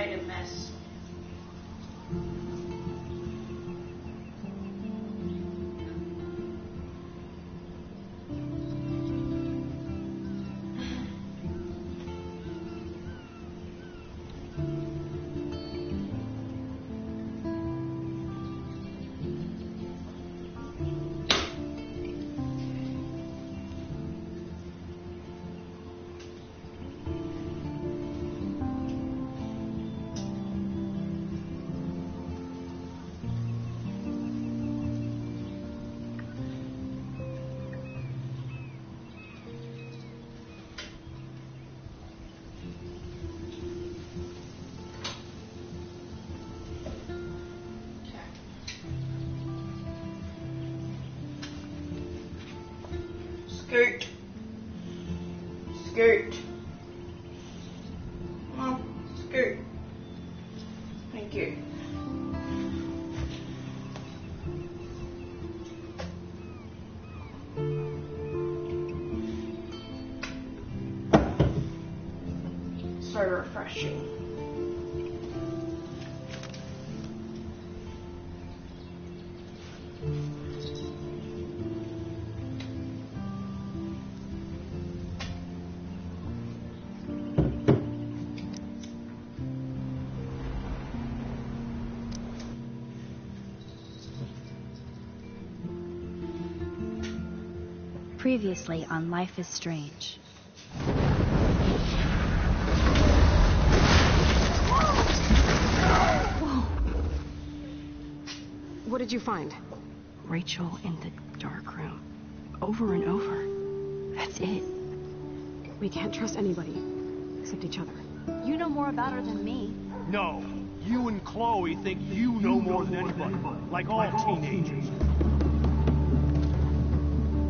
made a mess. Scoot. Scoot. Come on, scoot. Thank you. So refreshing. Previously on Life is Strange. Whoa. What did you find? Rachel in the dark room. Over and over. That's it. We can't trust anybody except each other. You know more about her than me. No. You and Chloe think you know more than anybody. Like all teenagers.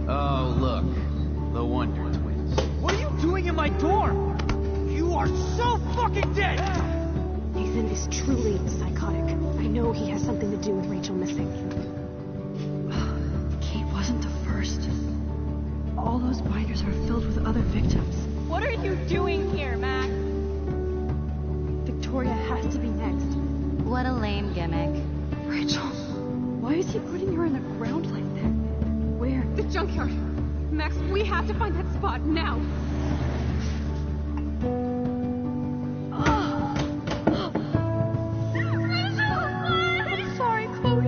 Oh, look. The Wonder Twins. What are you doing in my dorm? You are so fucking dead! Nathan is truly psychotic. I know he has something to do with Rachel missing. Kate wasn't the first. All those binders are filled with other victims. What are you doing here, Max? Victoria has to be next. What a lame gimmick. Rachel, why is he putting her in the ground like that? Where? The junkyard. Max, we have to find that spot now. I'm sorry, Chloe.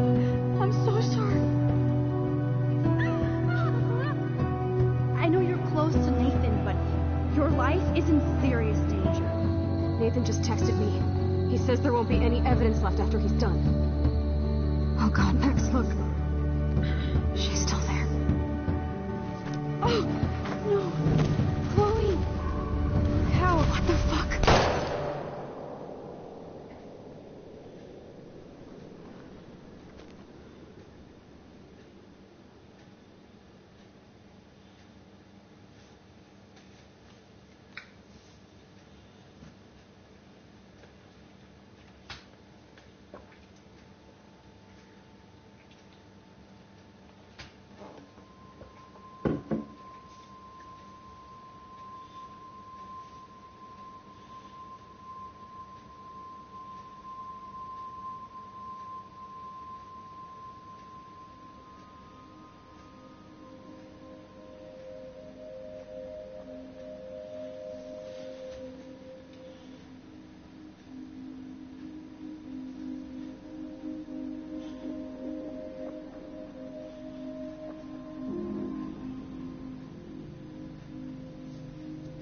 I'm so sorry. I know you're close to Nathan, but your life is in serious danger. Nathan just texted me. He says there won't be any evidence left after he's done. Oh God, Max, look. She's still there. Oh, no. Chloe. How? What the fuck?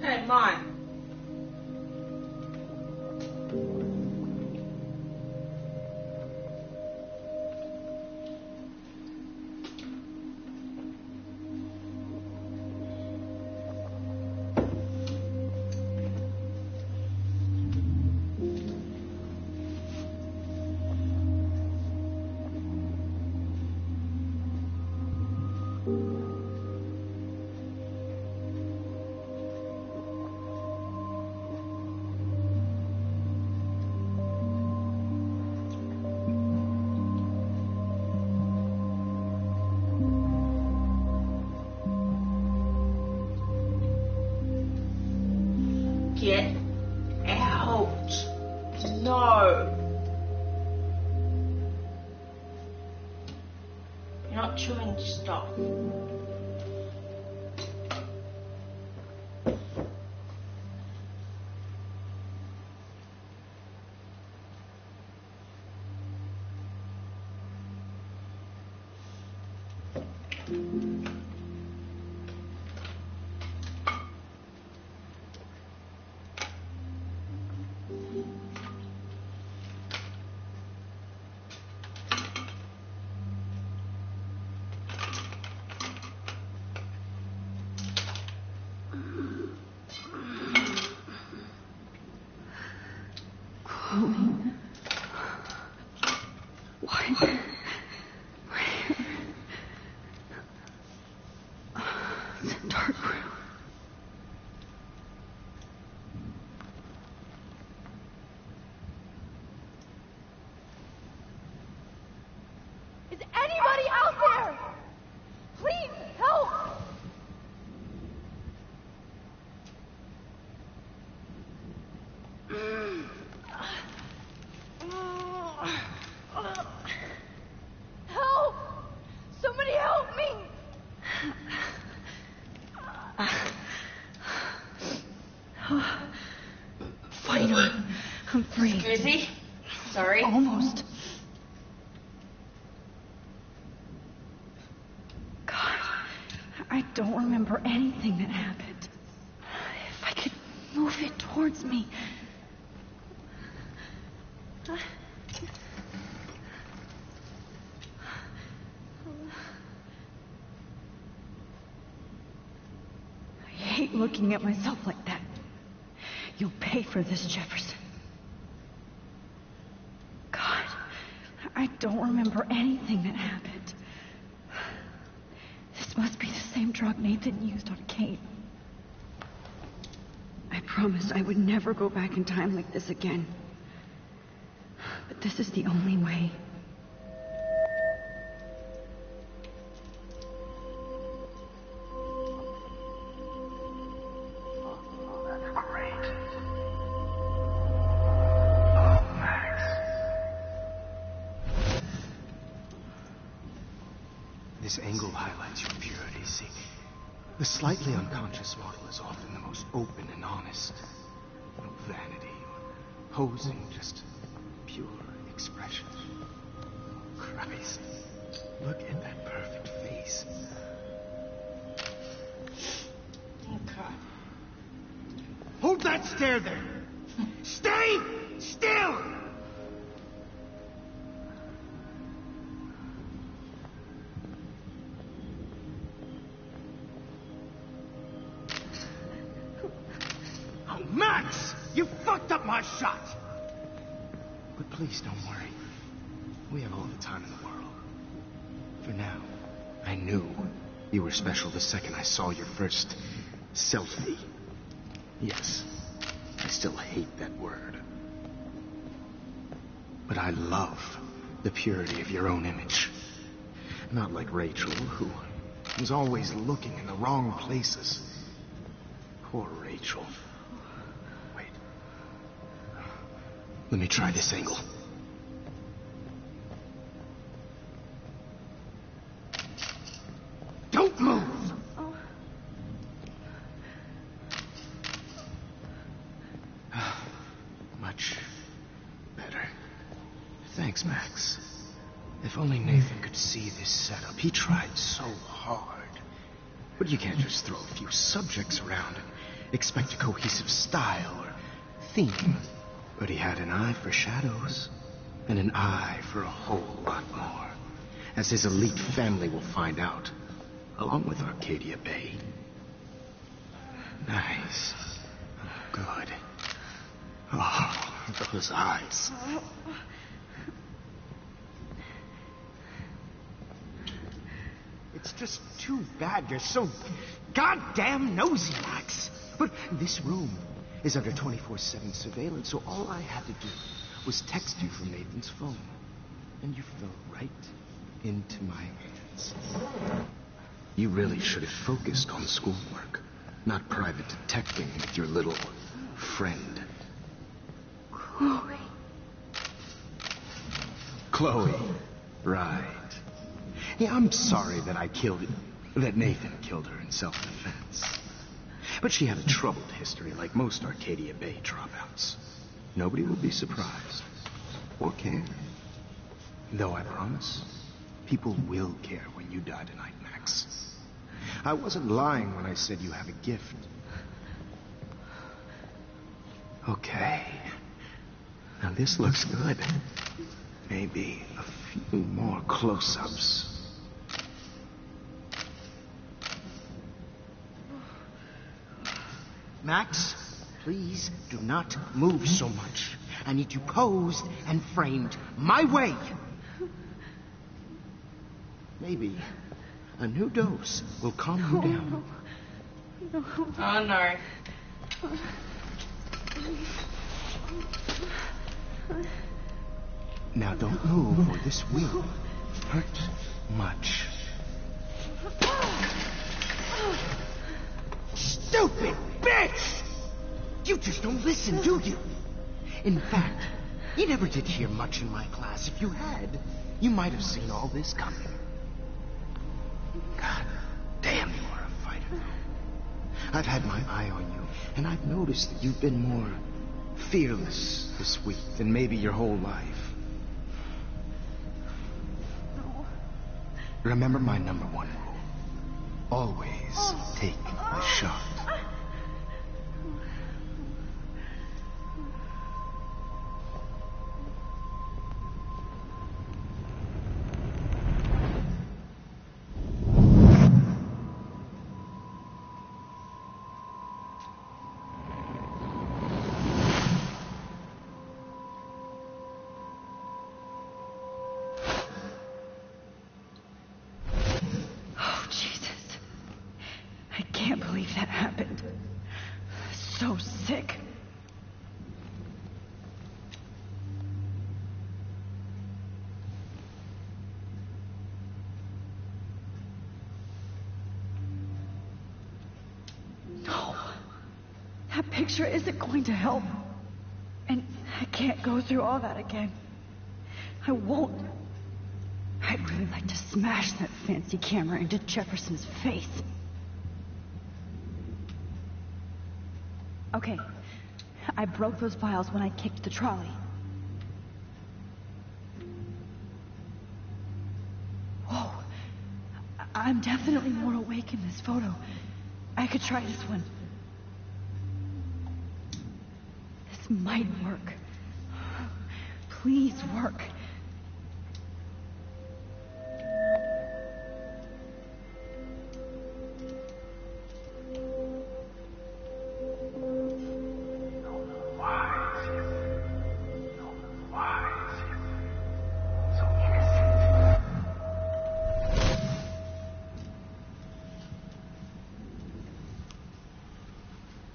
Hey, mine. Get out. No. You're not chewing stuff. Is anybody out there? Please help! Help! Somebody help me! Finally, I'm free. Lizzie? Sorry. Almost. God, I don't remember anything that happened. If I could move it towards me. I hate looking at myself like that. You'll pay for this, Jefferson. God, I don't remember anything that happened. This must be the same drug Nathan used on Kate. I promised I would never go back in time like this again. But this is the only way. This angle highlights your purity, see? The slightly unconscious model is often the most open and honest. No vanity or posing, just pure expression. Christ, look at that perfect face. Okay. Hold that stare there! Stay still! Oh, Max! You fucked up my shot! But please don't worry. We have all the time in the world. For now, I knew you were special the second I saw your first selfie. Yes, I still hate that word. But I love the purity of your own image. Not like Rachel, who was always looking in the wrong places. Poor Rachel. Wait. Let me try this angle. Don't move! Much better. Thanks, Max. If only Nathan could see this setup. He tried so hard. But you can't just throw a few subjects around and expect a cohesive style or theme. But he had an eye for shadows, and an eye for a whole lot more, as his elite family will find out, along with Arcadia Bay. Nice. Good. Oh, those eyes. It's just too bad you're so goddamn nosy, Max. But this room is under 24/7 surveillance, so all I had to do was text you from Nathan's phone. And you fell right into my hands. You really should have focused on schoolwork, not private detecting with your little friend. Chloe. Chloe. Right. Yeah, I'm sorry that that Nathan killed her in self-defense. But she had a troubled history like most Arcadia Bay dropouts. Nobody will be surprised. Or care. Though I promise, people will care when you die tonight, Max. I wasn't lying when I said you have a gift. Okay. Now this looks good. Maybe a few more close-ups. Max, please do not move so much. I need you posed and framed my way. Maybe a new dose will calm you down. Oh, no. Now don't move or this will hurt much. Stupid bitch! You just don't listen, do you? In fact, you never did hear much in my class. If you had, you might have seen all this coming. God damn, you are a fighter. I've had my eye on you, and I've noticed that you've been more fearless this week than maybe your whole life. No. Remember my #1 rule. Always take a shot. Oh, Jesus. I can't believe that happened. So sick. No. That picture isn't going to help. And I can't go through all that again. I won't. I'd really like to smash that fancy camera into Jefferson's face. Okay. I broke those files when I kicked the trolley. Whoa. I'm definitely more awake in this photo. I could try this one. This might work. Please work.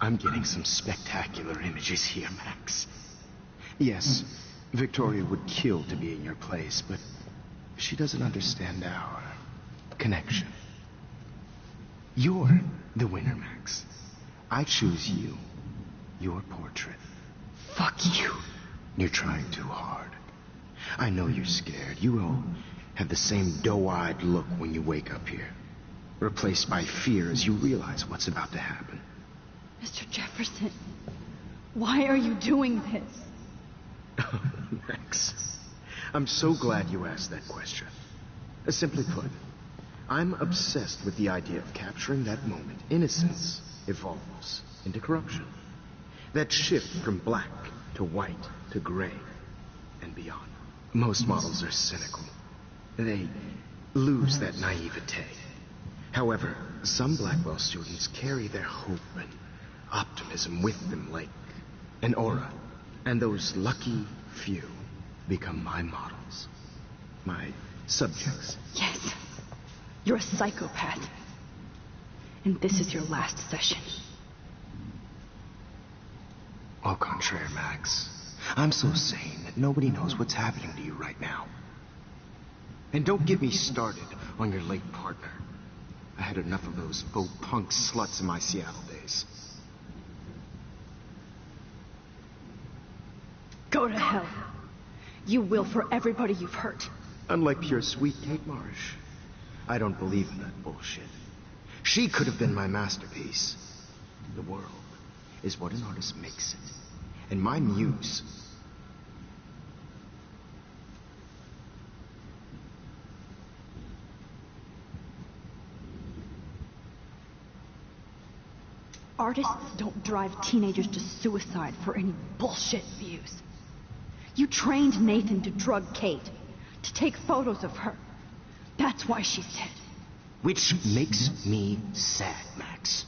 I'm getting some spectacular images here, Max. Yes, Victoria would kill to be in your place, but she doesn't understand our connection. You're the winner, Max. I choose you. Your portrait. Fuck you. You're trying too hard. I know you're scared. You all have the same doe-eyed look when you wake up here. Replaced by fear as you realize what's about to happen. Mr. Jefferson, why are you doing this? Max, I'm so glad you asked that question. Simply put, I'm obsessed with the idea of capturing that moment innocence evolves into corruption. That shift from black to white to gray and beyond. Most models are cynical. They lose that naivete. However, some Blackwell students carry their hope and optimism with them like an aura. And those lucky few become my models. My subjects. Yes. You're a psychopath. And this is your last session. Au contraire, Max. I'm so sane that nobody knows what's happening to you right now. And don't get me started on your late partner. I had enough of those faux punk sluts in my Seattle days. Go to hell. You will for everybody you've hurt. Unlike pure sweet Kate Marsh, I don't believe in that bullshit. She could have been my masterpiece. The world is what an artist makes it. And my muse... Artists don't drive teenagers to suicide for any bullshit views. You trained Nathan to drug Kate, to take photos of her. That's why she's dead. Which makes me sad, Max.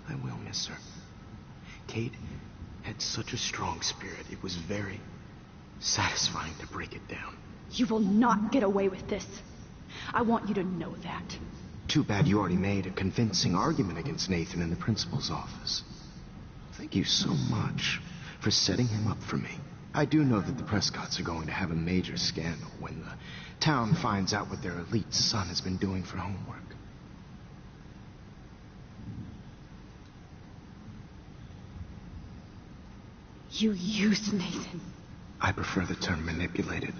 I will miss her. Kate had such a strong spirit, it was very satisfying to break it down. You will not get away with this. I want you to know that. Too bad you already made a convincing argument against Nathan in the principal's office. Thank you so much for setting him up for me. I do know that the Prescotts are going to have a major scandal when the town finds out what their elite son has been doing for homework. You used Nathan. I prefer the term manipulated.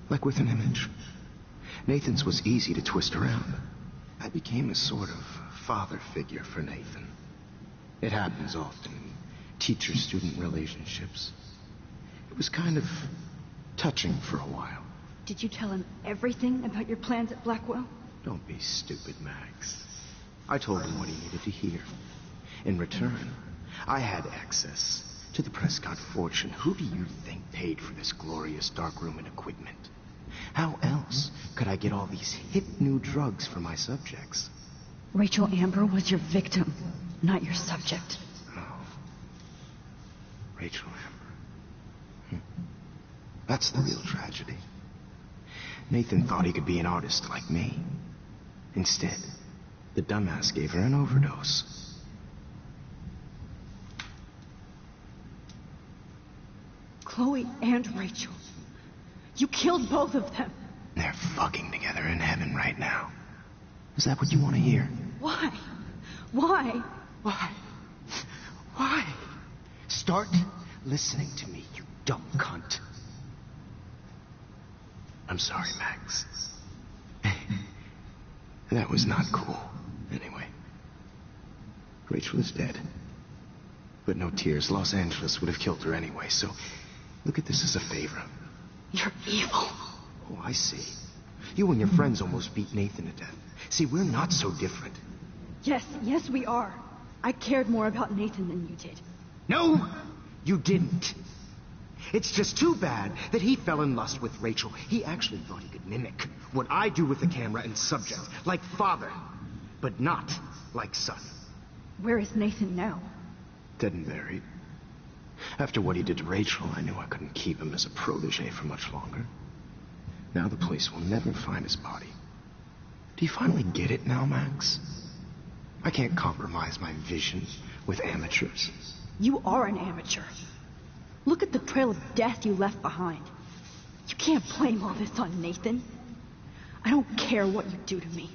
Like with an image. Nathan's was easy to twist around. I became a sort of father figure for Nathan. It happens often in teacher-student relationships. It was kind of touching for a while. Did you tell him everything about your plans at Blackwell? Don't be stupid, Max. I told him what he needed to hear. In return, I had access to the Prescott fortune. Who do you think paid for this glorious darkroom and equipment? How else could I get all these hip new drugs for my subjects? Rachel Amber was your victim, not your subject. Oh. Rachel Amber. That's the real tragedy. Nathan thought he could be an artist like me. Instead, the dumbass gave her an overdose. Chloe and Rachel. You killed both of them. They're fucking together in heaven right now. Is that what you want to hear? Why? Why? Why? Why? Start listening to me, you dumb cunt. I'm sorry, Max. That was not cool. Anyway. Rachel is dead. But no tears. Los Angeles would have killed her anyway, so look at this as a favor. You're evil. Oh, I see. You and your friends almost beat Nathan to death. See, we're not so different. Yes, we are. I cared more about Nathan than you did. No, you didn't. It's just too bad that he fell in lust with Rachel. He actually thought he could mimic what I do with the camera and subject, like father, but not like son. Where is Nathan now? Dead and buried. After what he did to Rachel, I knew I couldn't keep him as a protege for much longer. Now the police will never find his body. Do you finally get it now, Max? I can't compromise my vision with amateurs. You are an amateur. Look at the trail of death you left behind. You can't blame all this on Nathan. I don't care what you do to me.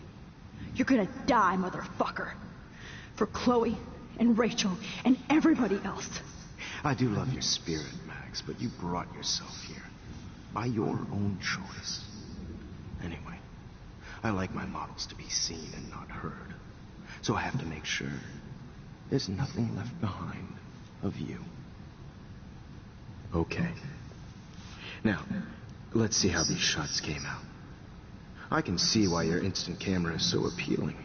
You're gonna die, motherfucker. For Chloe and Rachel and everybody else. I do love your spirit, Max, but you brought yourself here. By your own choice. Anyway, I like my models to be seen and not heard. So I have to make sure there's nothing left behind of you. Okay. Now, let's see how these shots came out. I can see why your instant camera is so appealing.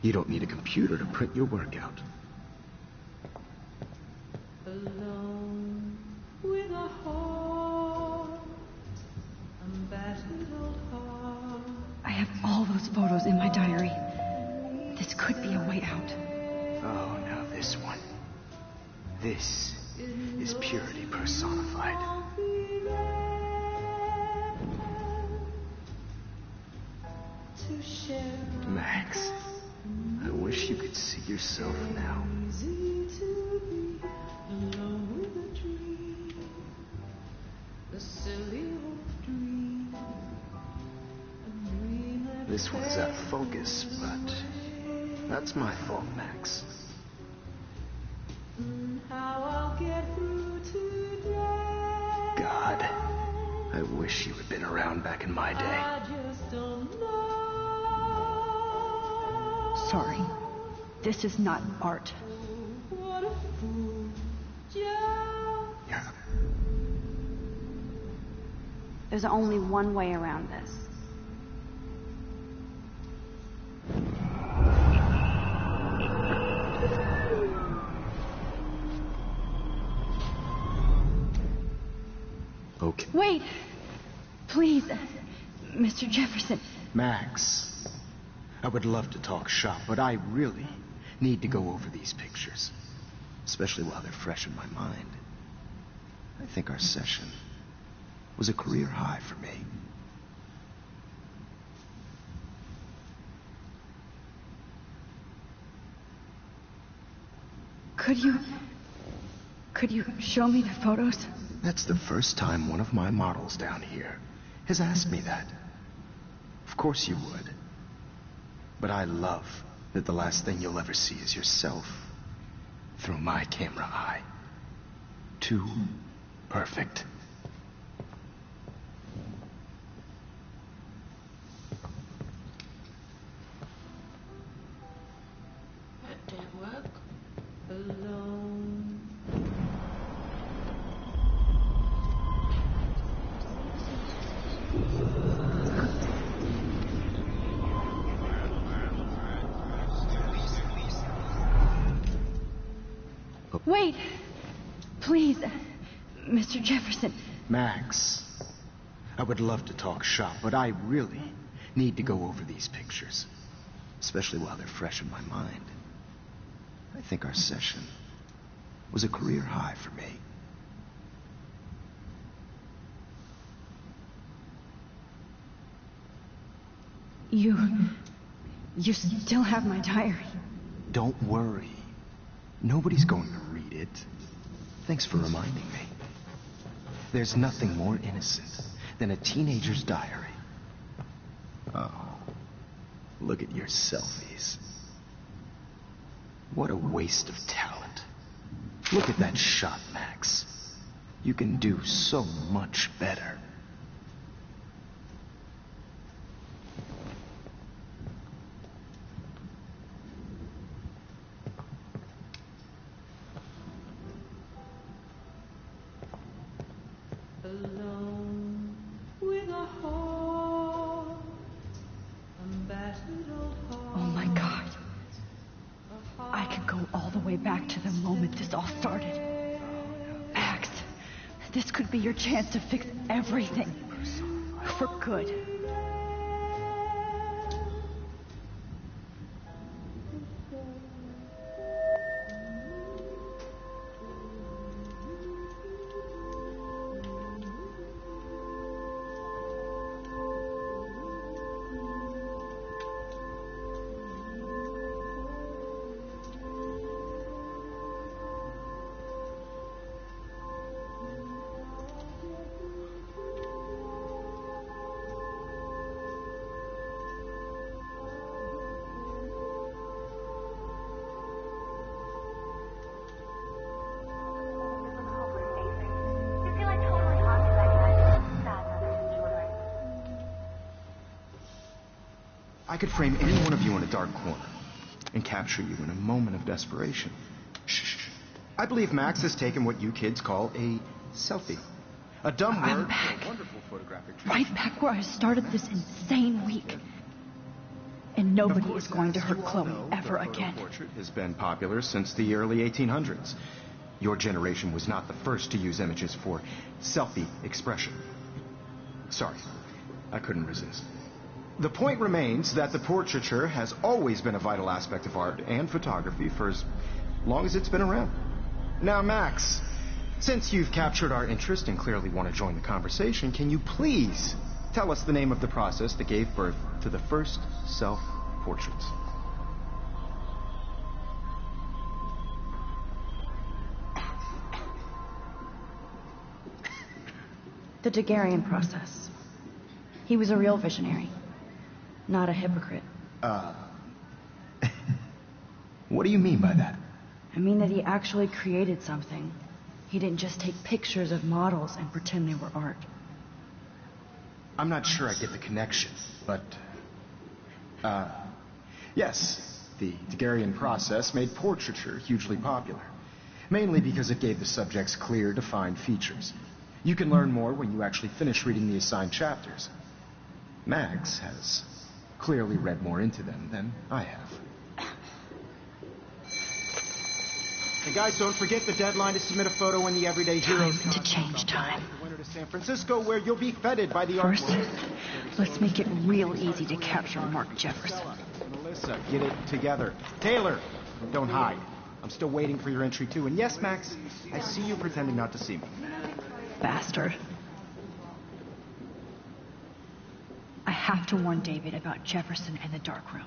You don't need a computer to print your work out. Alone with a heart, a battered old heart. I have all those photos in my diary. This could be a way out. Oh, now this one. This is purity personified. Max, I wish you could see yourself now. This one's out of focus, but that's my fault, Max. God. I wish you had been around back in my day. I just don't know. Sorry. This is not art. What a fool. Just Yeah. There's only one way around this. Okay. Wait! Please, Mr. Jefferson. Max, I would love to talk shop, but I really need to go over these pictures. Especially while they're fresh in my mind. I think our session was a career high for me. Could you show me the photos? That's the first time one of my models down here has asked me that. Of course you would. But I love that the last thing you'll ever see is yourself through my camera eye. Too perfect. that didn't work. Alone. Wait! Please, Mr. Jefferson. Max, I would love to talk shop, but I really need to go over these pictures. Especially while they're fresh in my mind. I think our session was a career high for me. You still have my diary. Don't worry. Nobody's going to read it. Thanks for reminding me. There's nothing more innocent than a teenager's diary. Oh, look at your selfies. What a waste of talent. Look at that shot, Max. You can do so much better. Alone with a heart, a battered old heart. Oh my God. I could go all the way back to the moment this all started. Max, this could be your chance to fix everything. For good. I could frame any one of you in a dark corner and capture you in a moment of desperation. Shh. I believe Max has taken what you kids call a selfie. A dumb I'm word back. for a wonderful photographic Right back where I started this insane week. And nobody is going to hurt Chloe ever again. The portrait has been popular since the early 1800s. Your generation was not the first to use images for selfie expression. Sorry, I couldn't resist. The point remains that the portraiture has always been a vital aspect of art and photography for as long as it's been around. Now, Max, since you've captured our interest and clearly want to join the conversation, can you please tell us the name of the process that gave birth to the first self-portraits? The Daguerrean process. He was a real visionary, not a hypocrite. What do you mean by that? I mean that he actually created something. He didn't just take pictures of models and pretend they were art. I'm not sure I get the connection, but... yes, the Daguerrean process made portraiture hugely popular. Mainly because it gave the subjects clear, defined features. You can learn more when you actually finish reading the assigned chapters. Max has clearly read more into them than I have. And guys, don't forget the deadline to submit a photo in the Everyday Heroes Time to change time. Winter to San Francisco, where you'll be feted by the art First, world. let's make it real easy to capture Mark Jefferson. Melissa, get it together. Taylor, don't hide. I'm still waiting for your entry too. And yes, Max, I see you pretending not to see me. Bastard. I have to warn David about Jefferson and the dark room.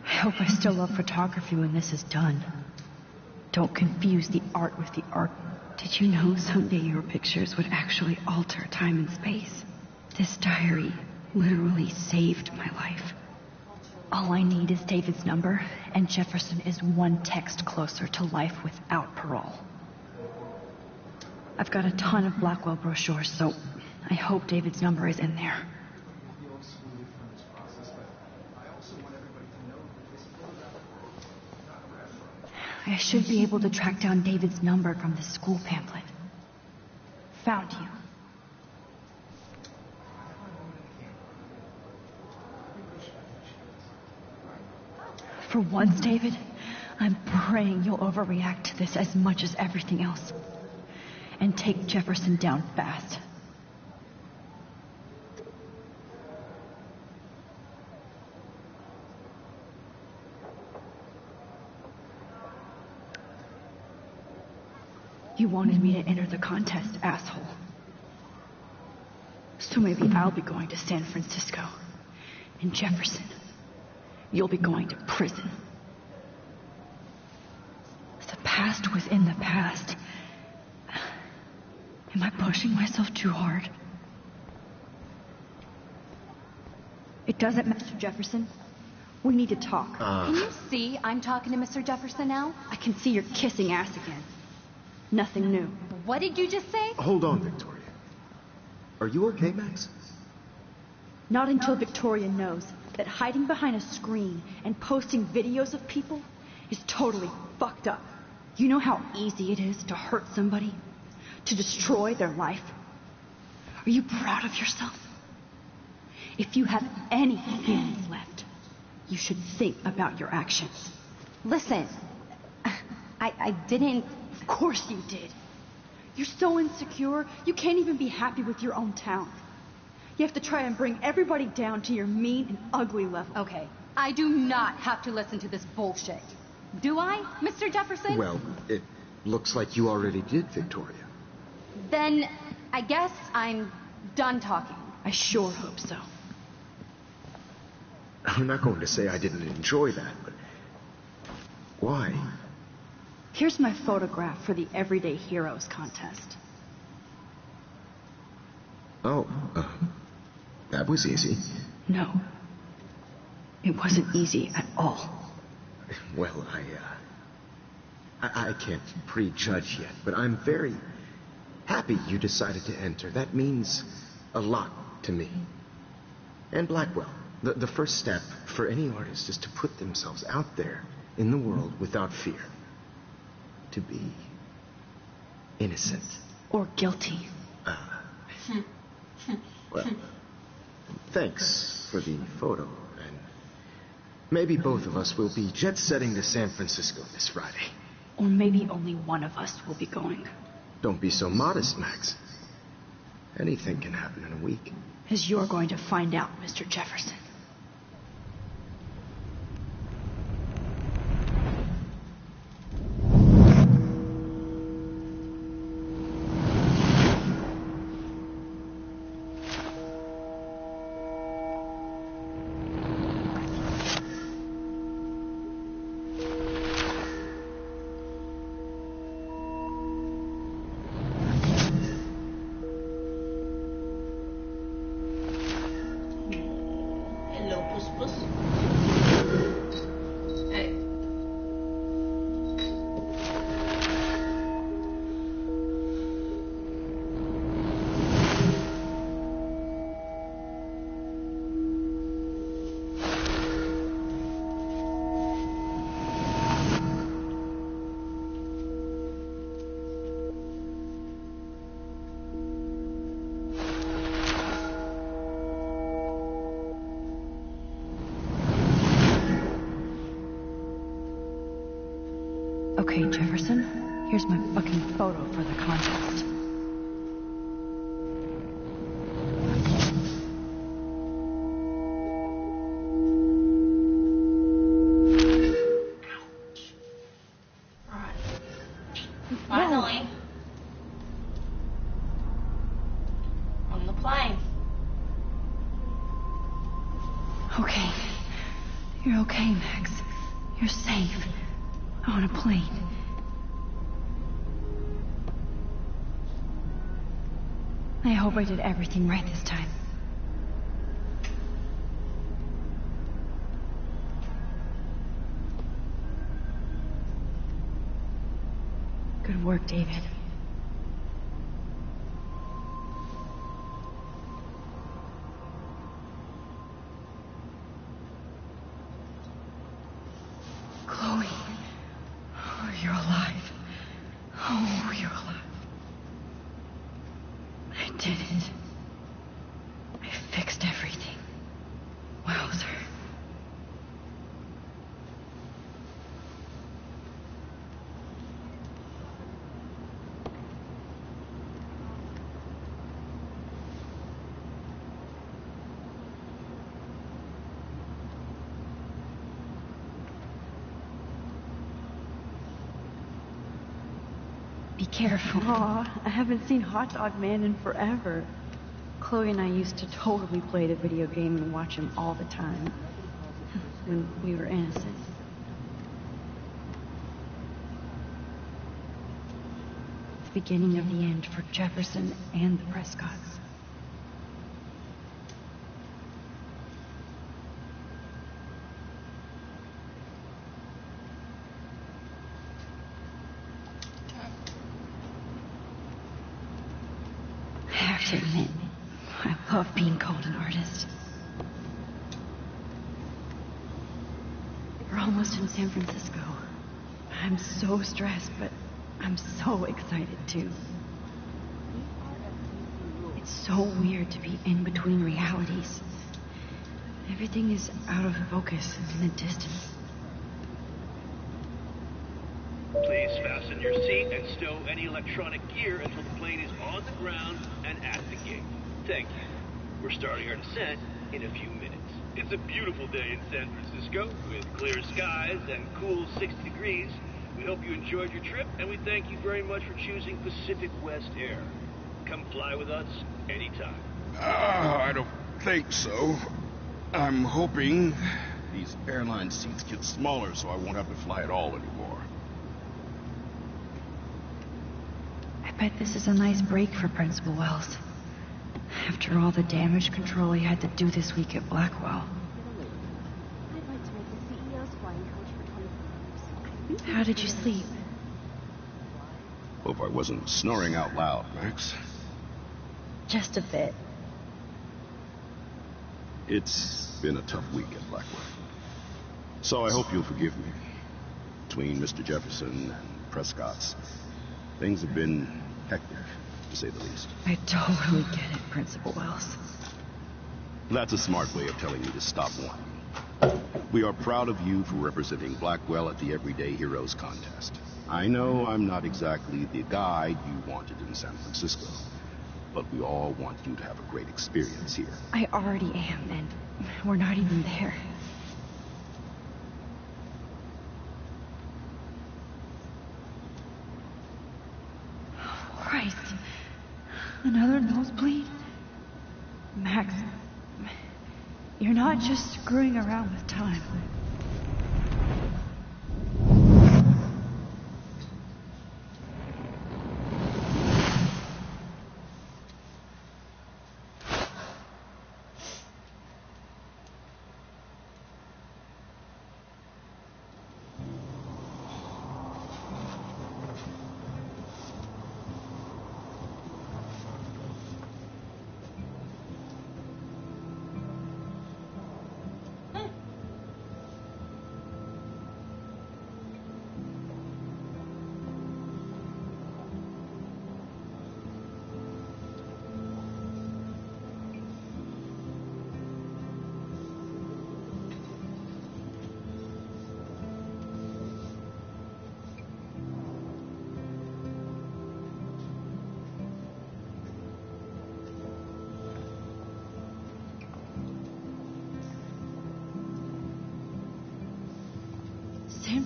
I hope I still love photography when this is done. Don't confuse the art with the art. Did you know someday your pictures would actually alter time and space? This diary literally saved my life. All I need is David's number, and Jefferson is one text closer to life without parole. I've got a ton of Blackwell brochures, so I hope David's number is in there. I should be able to track down David's number from the school pamphlet. Found you. For once, David, I'm praying you'll overreact to this as much as everything else. And take Jefferson down fast. You wanted me to enter the contest, asshole. So maybe I'll be going to San Francisco. And Jefferson, you'll be going to prison. The past was in the past. Am I pushing myself too hard? It doesn't matter, Jefferson. We need to talk. Can you see I'm talking to Mr. Jefferson now? I can see you're kissing ass again. Nothing new. What did you just say? Hold on, Victoria. Are you okay, Max? Not until Victoria knows that hiding behind a screen and posting videos of people is totally fucked up. You know how easy it is to hurt somebody? To destroy their life? Are you proud of yourself? If you have any feelings left, you should think about your actions. Listen, I didn't... Of course you did. You're so insecure, you can't even be happy with your own talent. You have to try and bring everybody down to your mean and ugly level. Okay, I do not have to listen to this bullshit. Do I, Mr. Jefferson? Well, it looks like you already did, Victoria. Then I guess I'm done talking. I sure hope so. I'm not going to say I didn't enjoy that, but... why? Here's my photograph for the Everyday Heroes contest. Oh, that was easy. No. It wasn't easy at all. Well, I can't prejudge yet, but I'm very happy you decided to enter. That means a lot to me. And Blackwell. The first step for any artist is to put themselves out there in the world without fear. To be innocent. Or guilty. Well, thanks for the photo, and maybe both of us will be jet-setting to San Francisco this Friday. Or maybe only one of us will be going. Don't be so modest, Max. Anything can happen in a week. As you're going to find out, Mr. Jefferson. Here's my fucking photo for the contest. Finally. On the plane. Okay. You're okay, Max. You're safe. On a plane. I hope I did everything right this time. Good work, David. Chloe. Oh, you're alive. Oh, you're alive. I did it. I fixed everything. Wowzer. Be careful. Aw, I haven't seen Hot Dog Man in forever. Chloe and I used to totally play the video game and watch him all the time. When we were innocent. The beginning of the end for Jefferson and the Prescotts. I have to admit, I love being called an artist. We're almost in San Francisco. I'm so stressed, but I'm so excited too. It's so weird to be in between realities. Everything is out of focus and in the distance. Please fasten your seat and stow any electronic gear until the plane is on the ground and at the gate. Thank you. We're starting our descent in a few minutes. It's a beautiful day in San Francisco with clear skies and cool 60 degrees. We hope you enjoyed your trip, and we thank you very much for choosing Pacific West Air. Come fly with us anytime. I don't think so. I'm hoping these airline seats get smaller so I won't have to fly at all anymore. I bet this is a nice break for Principal Wells. After all the damage control he had to do this week at Blackwell. I'd like to make the CEO's flying coach for 24 hours. How did you sleep? Hope I wasn't snoring out loud, Max. Just a bit. It's been a tough week at Blackwell. So I hope you'll forgive me. Between Mr. Jefferson and Prescott's, things have been hectic, to say the least. I totally get it, Principal Wells. That's a smart way of telling me to stop whining. We are proud of you for representing Blackwell at the Everyday Heroes contest. I know I'm not exactly the guide you wanted in San Francisco, but we all want you to have a great experience here. I already am, and we're not even there. Christ. Another nosebleed? Max, you're not just screwing around with time.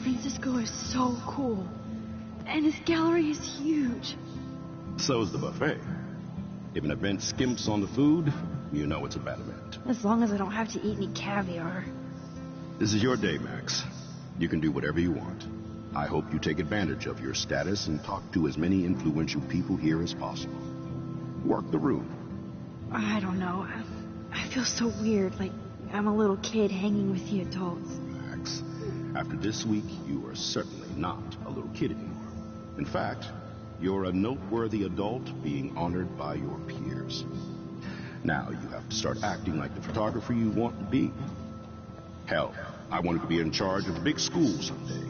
Francisco is so cool. And his gallery is huge. So's the buffet. If an event skimps on the food, you know it's a bad event. As long as I don't have to eat any caviar. This is your day, Max. You can do whatever you want. I hope you take advantage of your status and talk to as many influential people here as possible. Work the room. I don't know. I feel so weird, like I'm a little kid hanging with the adults. Max, after this week, you are certainly not a little kid anymore. In fact, you're a noteworthy adult being honored by your peers. Now you have to start acting like the photographer you want to be. Hell, I wanted to be in charge of a big school someday.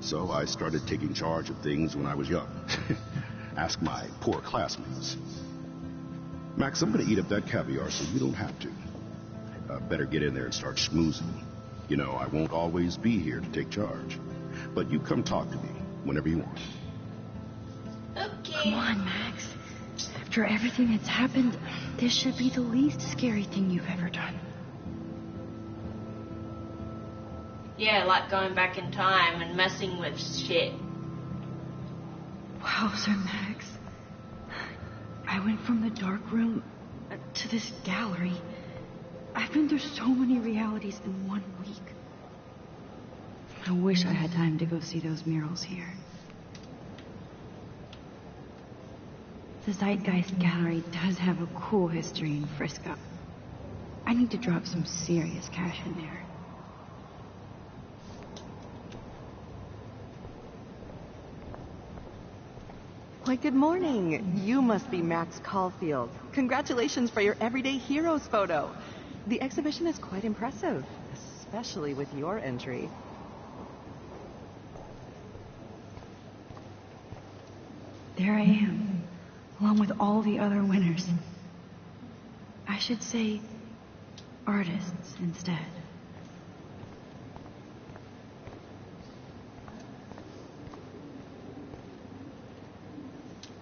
So I started taking charge of things when I was young. Ask my poor classmates. Max, I'm going to eat up that caviar so you don't have to. Better get in there and start schmoozing. You know, I won't always be here to take charge. But you come talk to me whenever you want. Okay. Come on, Max. After everything that's happened, this should be the least scary thing you've ever done. Yeah, like going back in time and messing with shit. Wow, Sir Max. I went from the dark room to this gallery. I've been through so many realities in 1 week. I wish I had time to go see those murals here. The Zeitgeist Gallery does have a cool history in Frisco. I need to drop some serious cash in there. Why, good morning. You must be Max Caulfield. Congratulations for your Everyday Heroes photo. The exhibition is quite impressive, especially with your entry. There I am, along with all the other winners. I should say artists instead.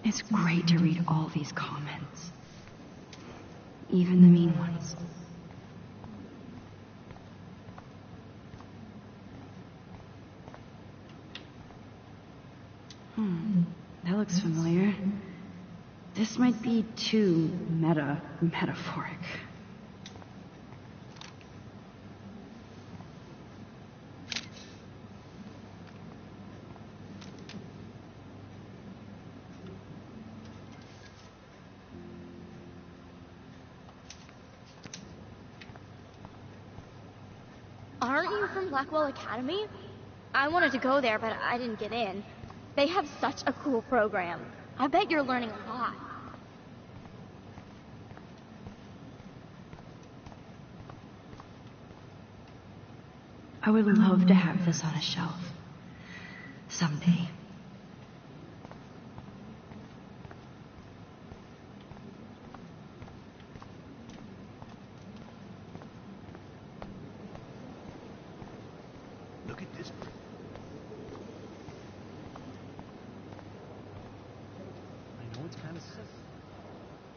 It's great to read all these comments, even the mean ones. That looks familiar. This might be too metaphoric. Aren't you from Blackwell Academy? I wanted to go there, but I didn't get in. They have such a cool program. I bet you're learning a lot. I would love to have this on a shelf. Someday. Look at this. I know it's kind of sick.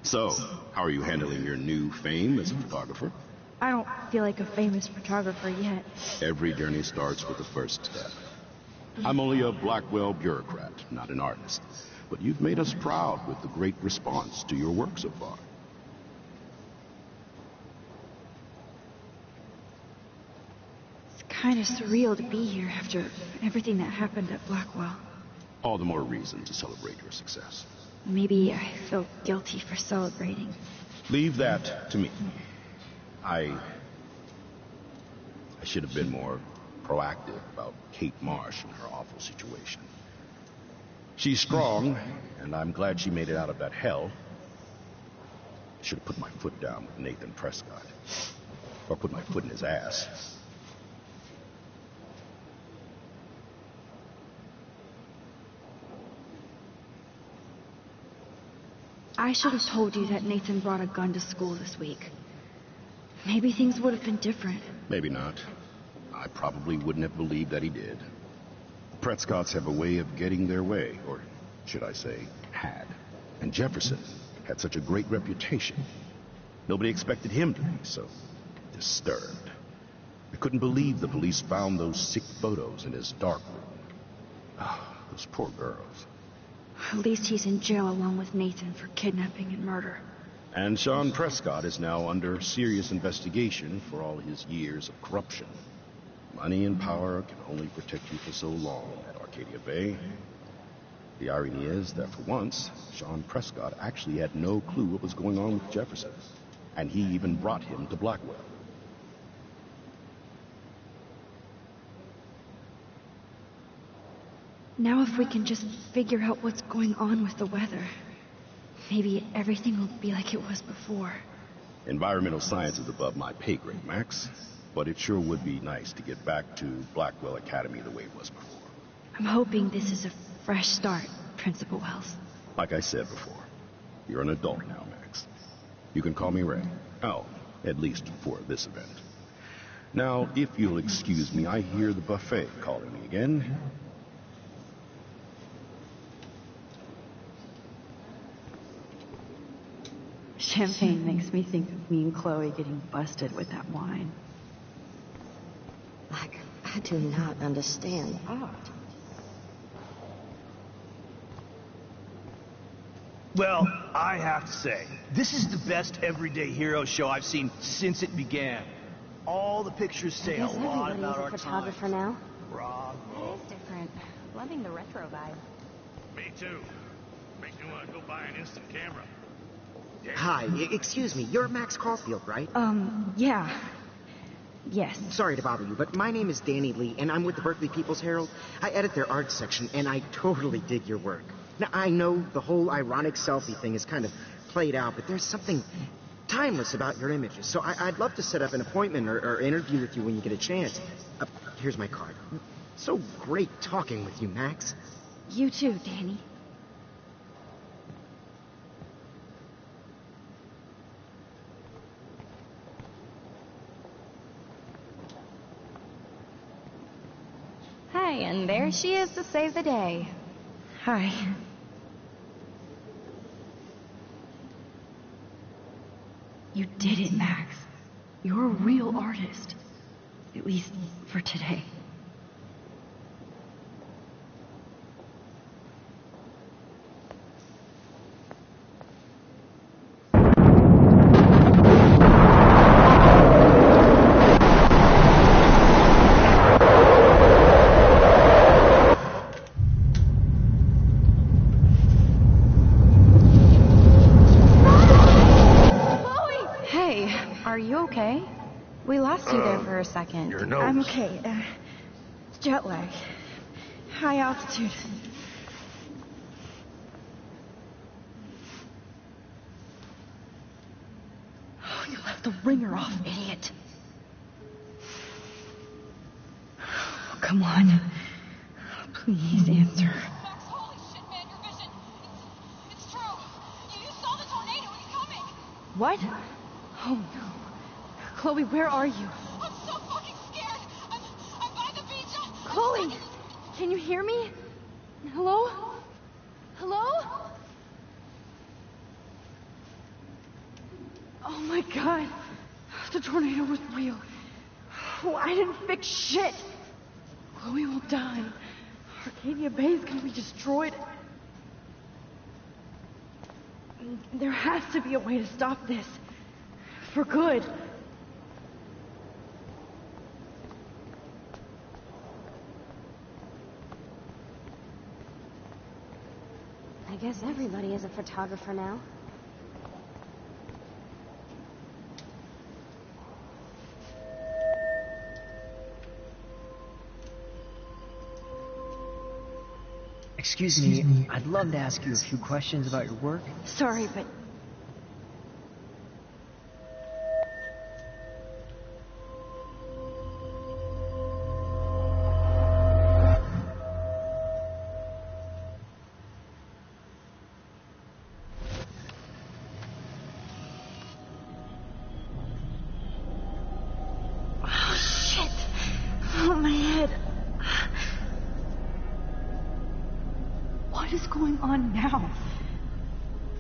So, how are you handling your new fame as a photographer? I don't feel like a famous photographer yet. Every journey starts with the first step. I'm only a Blackwell bureaucrat, not an artist. But you've made us proud with the great response to your work so far. It's kind of surreal to be here after everything that happened at Blackwell. All the more reason to celebrate your success. Maybe I feel guilty for celebrating. Leave that to me. I should have been more proactive about Kate Marsh and her awful situation. She's strong, and I'm glad she made it out of that hell. I should have put my foot down with Nathan Prescott. Or put my foot in his ass. I should have told you that Nathan brought a gun to school this week. Maybe things would have been different. Maybe not. I probably wouldn't have believed that he did. The Prescotts have a way of getting their way, or should I say, had. And Jefferson had such a great reputation. Nobody expected him to be so disturbed. I couldn't believe the police found those sick photos in his dark room. Those poor girls. At least he's in jail along with Nathan for kidnapping and murder. And Sean Prescott is now under serious investigation for all his years of corruption. Money and power can only protect you for so long at Arcadia Bay. The irony is that for once, Sean Prescott actually had no clue what was going on with Jefferson. And he even brought him to Blackwell. Now if we can just figure out what's going on with the weather, maybe everything will be like it was before. Environmental science is above my pay grade, Max. But it sure would be nice to get back to Blackwell Academy the way it was before. I'm hoping this is a fresh start, Principal Wells. Like I said before, you're an adult now, Max. You can call me Ray. Oh, at least for this event. Now, if you'll excuse me, I hear the buffet calling me again. Champagne makes me think of me and Chloe getting busted with that wine. I do not understand art. Well, I have to say, this is the best Everyday Hero show I've seen since it began. All the pictures say a lot about our photographer time. now. Bravo. It is different. Loving the retro vibe. Me too. Makes me want to go buy an instant camera. Hi, excuse me, you're Max Caulfield, right? Yeah. Yes. Sorry to bother you, but my name is Danny Lee, and I'm with the Berkeley People's Herald. I edit their art section, and I totally dig your work. Now, I know the whole ironic selfie thing is kind of played out, but there's something timeless about your images, so I'd love to set up an appointment or interview with you when you get a chance. Here's my card. So great talking with you, Max. You too, Danny. Hey, and there she is to save the day. Hi. You did it, Max. You're a real artist. At least for today. Are you okay? We lost you there for a second. Your nose. I'm okay. Jet lag. High altitude. Oh, you left the ringer off, idiot. Oh, come on. Please answer. Holy shit, man, your vision. It's true. You saw the tornado. It's coming. What? Oh, no. Chloe, where are you? I'm so fucking scared. I'm by the beach. Chloe, can you hear me? Hello? Hello? Oh my God. The tornado was real. Oh, I didn't fix shit. Chloe will die. Arcadia Bay is gonna be destroyed. There has to be a way to stop this. For good. I guess everybody is a photographer now. Excuse me, I'd love to ask you a few questions about your work. Sorry, but... Oh, shit. Oh, my head. What is going on now?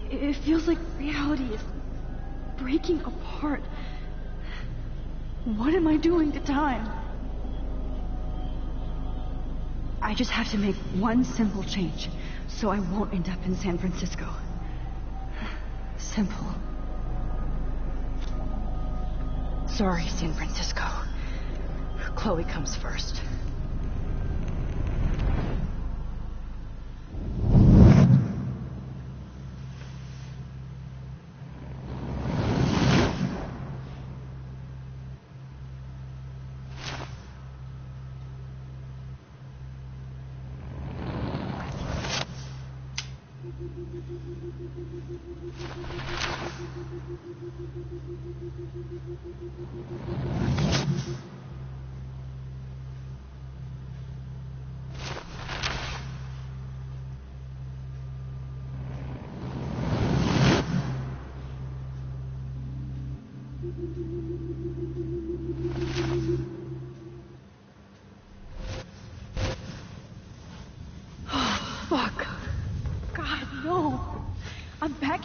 It feels like reality is breaking apart. What am I doing to time? I just have to make one simple change, so I won't end up in San Francisco. Simple. Sorry, San Francisco. Chloe comes first.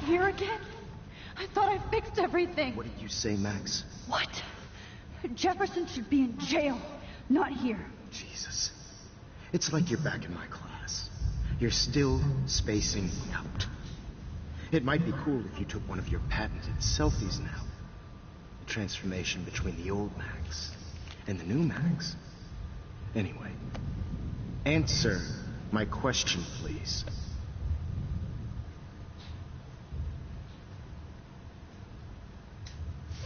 Here again? I thought I fixed everything. What did you say, Max? What? Jefferson should be in jail, not here. Jesus. It's like you're back in my class. You're still spacing out. It might be cool if you took one of your patented selfies now. The transformation between the old Max and the new Max. Anyway, answer my question, please.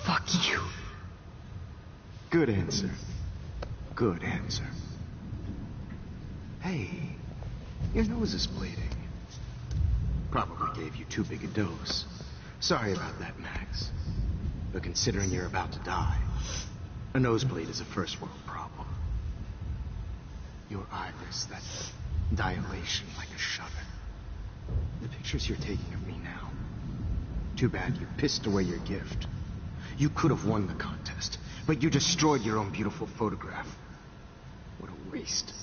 Fuck you. Good answer. Good answer. Hey, your nose is bleeding. Probably gave you too big a dose. Sorry about that, Max. But considering you're about to die, a nosebleed is a first world problem. Your iris, that dilation like a shutter. The pictures you're taking of me now. Too bad you pissed away your gift. You could have won the contest, but you destroyed your own beautiful photograph. What a waste.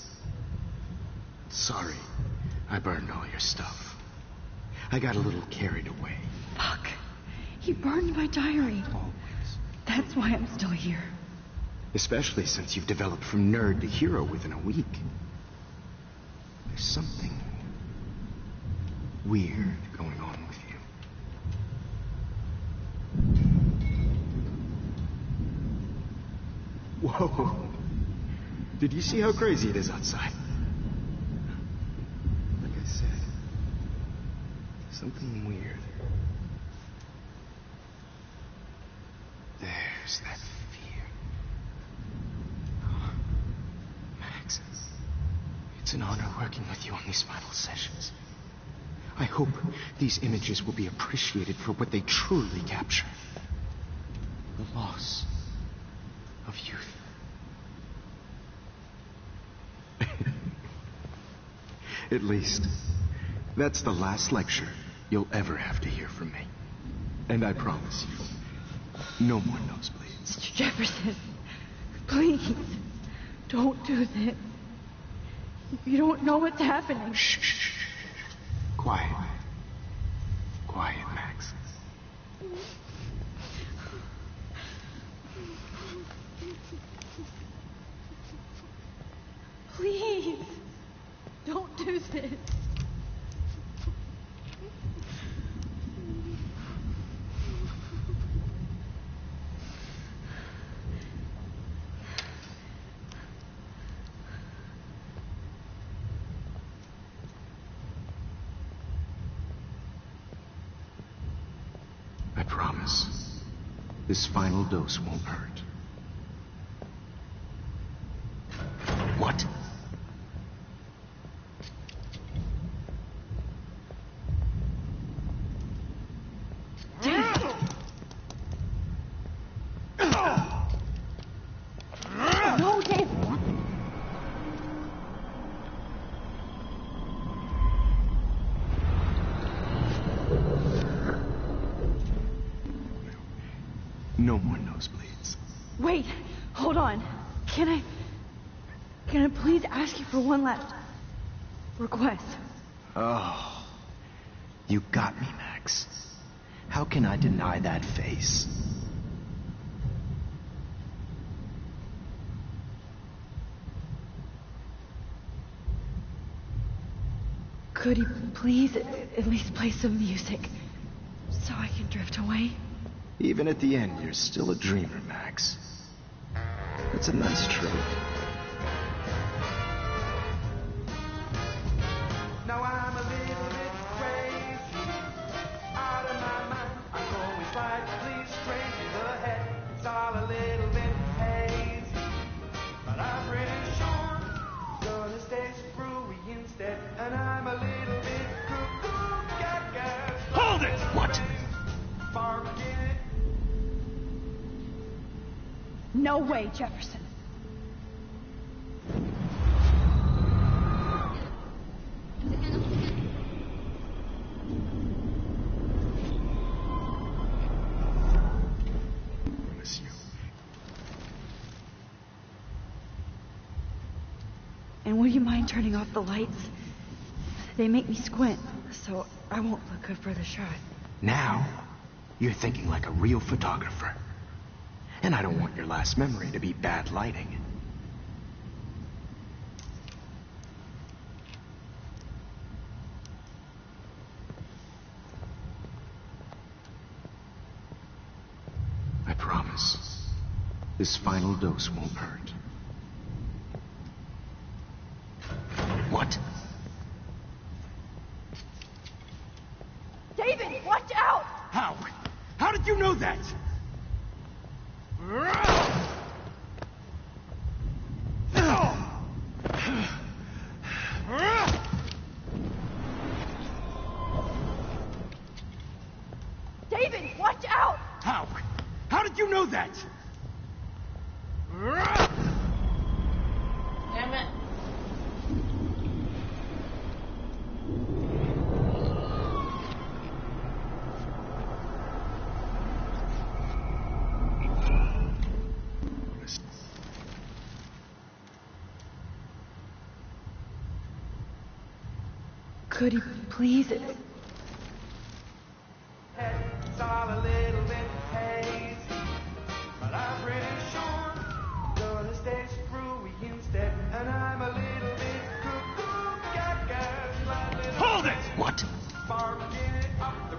Sorry, I burned all your stuff. I got a little carried away. Fuck. He burned my diary. Always. That's why I'm still here. Especially since you've developed from nerd to hero within a week. There's something weird going on with you. Whoa. Did you see how crazy it is outside? Like I said, something weird. There's that fear. Max, it's an honor working with you on these final sessions. I hope these images will be appreciated for what they truly capture. The loss of youth. At least, that's the last lecture you'll ever have to hear from me. And I promise you, no more nosebleeds. Mr. Jefferson, please, don't do this. You don't know what's happening. Shh, shh, shh. Quiet. Quiet, Max. Please, don't do this. I promise, this final dose won't hurt. What? No, Dave. No more nosebleeds. Wait, hold on. Can I please ask you for one last request? Oh, you got me, Max. How can I deny that face? Could he please at least play some music so I can drift away? Even at the end, you're still a dreamer, Max. It's a nice trope. Now I'm a little bit crazy, out of my mind. I'm going slightly straight to the head. It's all a little bit hazy, but I'm pretty sure gonna stay screwy instead. And I'm a little bit cuckoo, gaga. Hold it! What? Forget. No way, Jefferson. And would you mind turning off the lights? They make me squint, so I won't look good for the shot. Now, you're thinking like a real photographer. And I don't want your last memory to be bad lighting. I promise, this final dose won't hurt. What? David, watch out! How? How did you know that? David, watch out! How? How did you know that? Damn it. Could he please? It's all a little bit hazy, but I'm pretty sure gonna stay screwy instead. And I'm a little bit cuckoo, gaga. Hold it! What? Forget up the.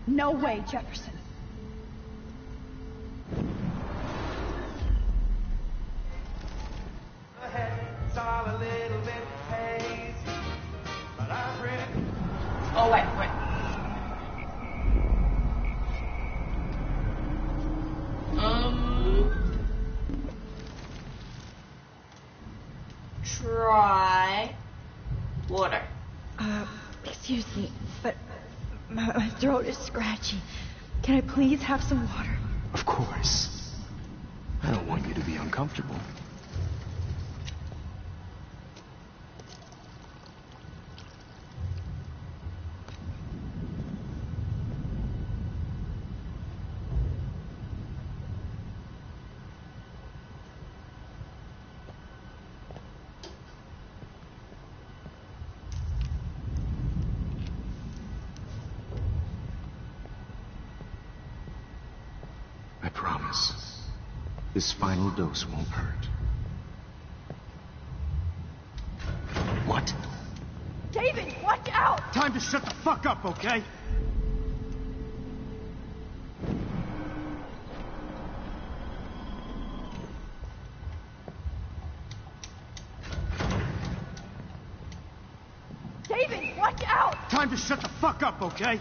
No way, Jefferson. It's all a little bit hazy, but I'm pretty. Oh, wait. Try water. Excuse me, but my throat is scratchy. Can I please have some water? Of course. I don't want you to be uncomfortable. I promise, this final dose won't hurt. What? David, watch out! Time to shut the fuck up, okay? David, watch out! Time to shut the fuck up, okay?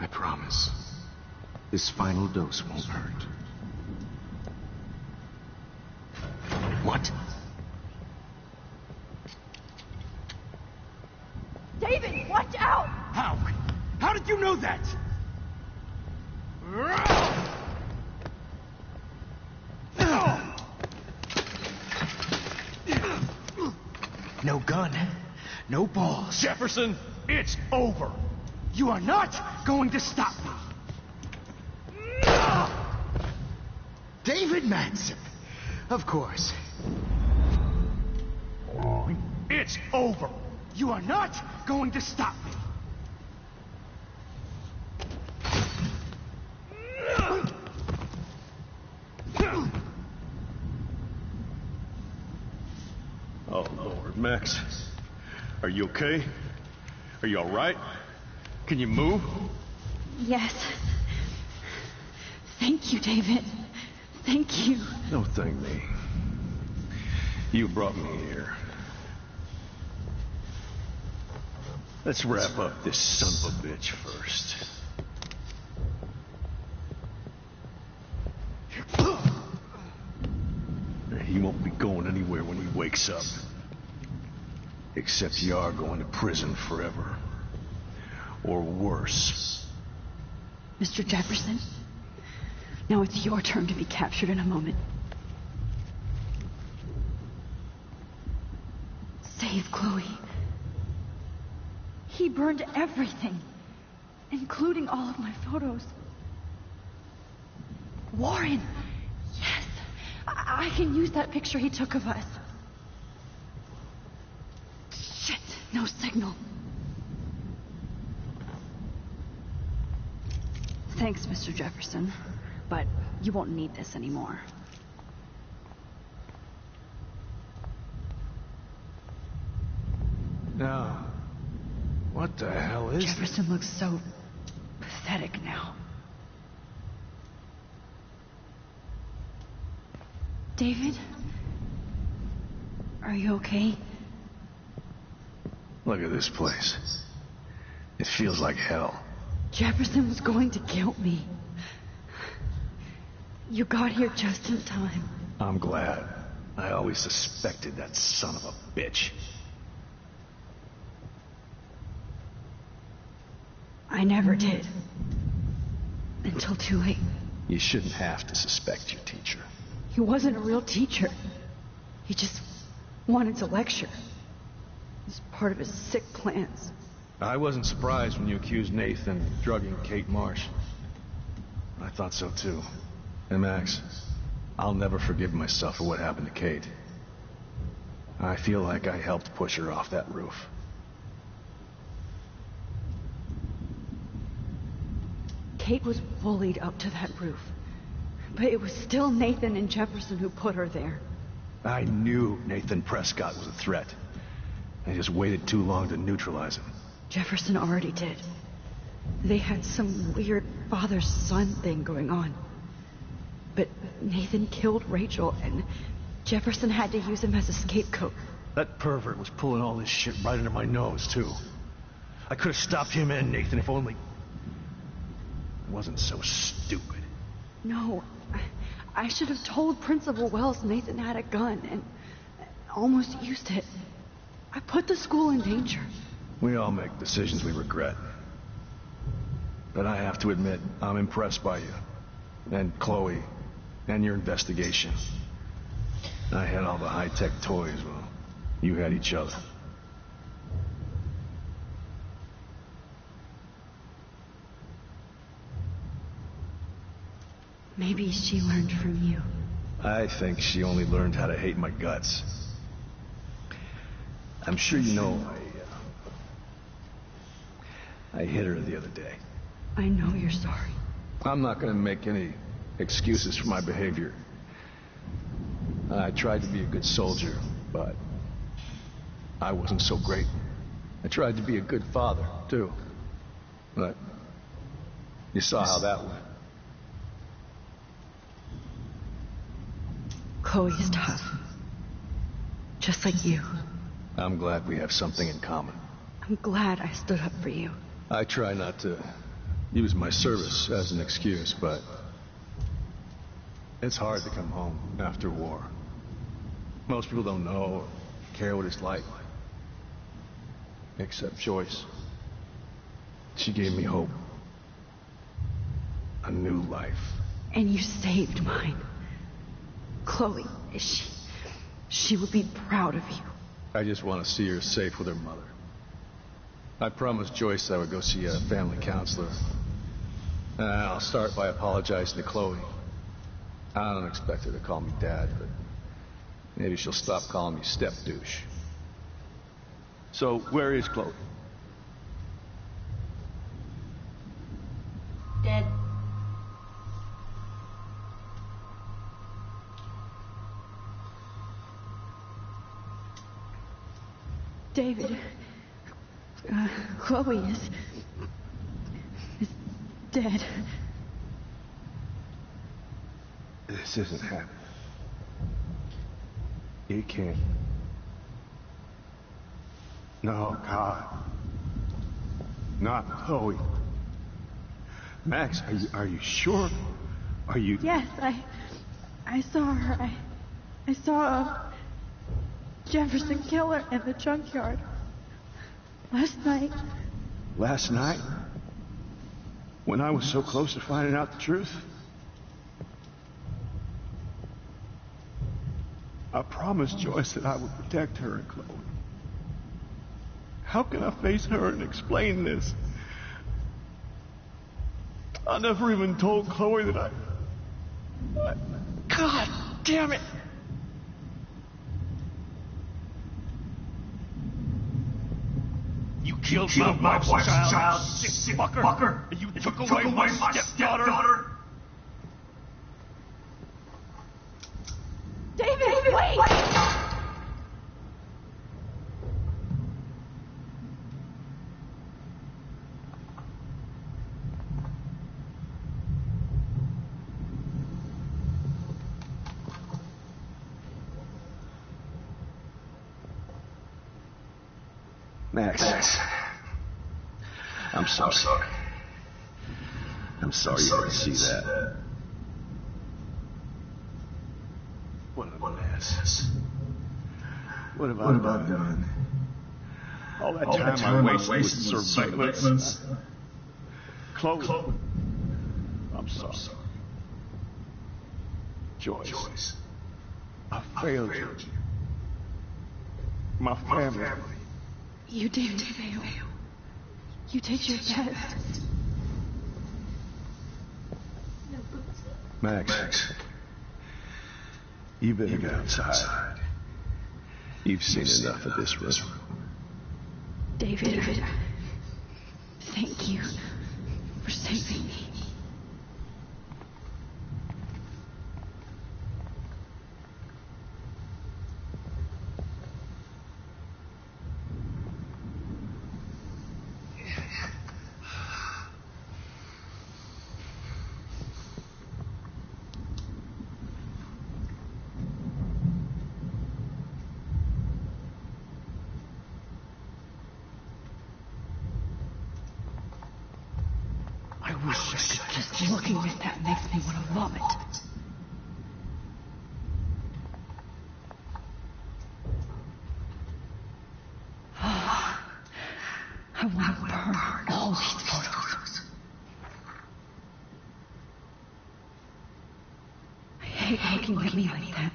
I promise, this final dose won't hurt. What? David, watch out! How? How did you know that? No gun, no balls. Jefferson, it's over. You are not going to stop me. David Madsen. Of course. It's over. You are not going to stop me. Max, are you okay? Are you alright? Can you move? Yes. Thank you, David. Thank you. No thank me. You brought me here. Let's wrap up this son of a bitch first. He won't be going anywhere when he wakes up. Except you are going to prison forever. Or worse. Mr. Jefferson, now it's your turn to be captured in a moment. Save Chloe. He burned everything, including all of my photos. Warren! Yes! I can use that picture he took of us. Shit! No signal. Thanks, Mr. Jefferson, but you won't need this anymore. Now, what the hell is Jefferson looks so pathetic now. David? Are you okay? Look at this place. It feels like hell. Jefferson was going to kill me. You got here just in time. I'm glad. I always suspected that son of a bitch. I never did. Until too late. You shouldn't have to suspect your teacher. He wasn't a real teacher. He just wanted to lecture. It was part of his sick plans. I wasn't surprised when you accused Nathan of drugging Kate Marsh. I thought so too. And Max, I'll never forgive myself for what happened to Kate. I feel like I helped push her off that roof. Kate was bullied up to that roof. But it was still Nathan and Jefferson who put her there. I knew Nathan Prescott was a threat. I just waited too long to neutralize him. Jefferson already did. They had some weird father-son thing going on. But Nathan killed Rachel, and Jefferson had to use him as a scapegoat. That pervert was pulling all this shit right under my nose, too. I could have stopped him and Nathan if only... I wasn't so stupid. No, I should have told Principal Wells Nathan had a gun, and almost used it. I put the school in danger. We all make decisions we regret. But I have to admit, I'm impressed by you. And Chloe. And your investigation. I had all the high-tech toys, well, you had each other. Maybe she learned from you. I think she only learned how to hate my guts. I'm sure you know I hit her the other day. I know you're sorry. I'm not gonna make any excuses for my behavior. I tried to be a good soldier, but I wasn't so great. I tried to be a good father, too. But you saw how that went. Chloe is tough. Just like you. I'm glad we have something in common. I'm glad I stood up for you. I try not to use my service as an excuse, but it's hard to come home after war. Most people don't know or care what it's like. Except Joyce. She gave me hope. A new life. And you saved mine. Chloe, she would be proud of you. I just want to see her safe with her mother. I promised Joyce I would go see a family counselor. And I'll start by apologizing to Chloe. I don't expect her to call me Dad, but maybe she'll stop calling me step douche. So, where is Chloe? Dead. David, Chloe is dead. This isn't happening. It can't. No, God. Not Chloe. Max, are you sure? Are you... Yes, I saw her. I saw Jefferson Killer in the junkyard. Last night. Last night? When I was so close to finding out the truth? I promised Joyce that I would protect her and Chloe. How can I face her and explain this? I never even told Chloe that I... God damn it! You killed my wife's child, sick fucker. And you took away my stepdaughter. David, wait! Max. I'm sorry. I'm sorry you had to see that. What an ass. What have I done? All that time I wasted with surveillance. Chloe. I'm sorry. Joyce. I failed you. My family. You didn't fail. You did your best. Max. You better get outside. You've seen enough of this room. David, thank you for saving me. Just looking at that makes me want to vomit. I want to burn all these photos. I hate looking at me like that.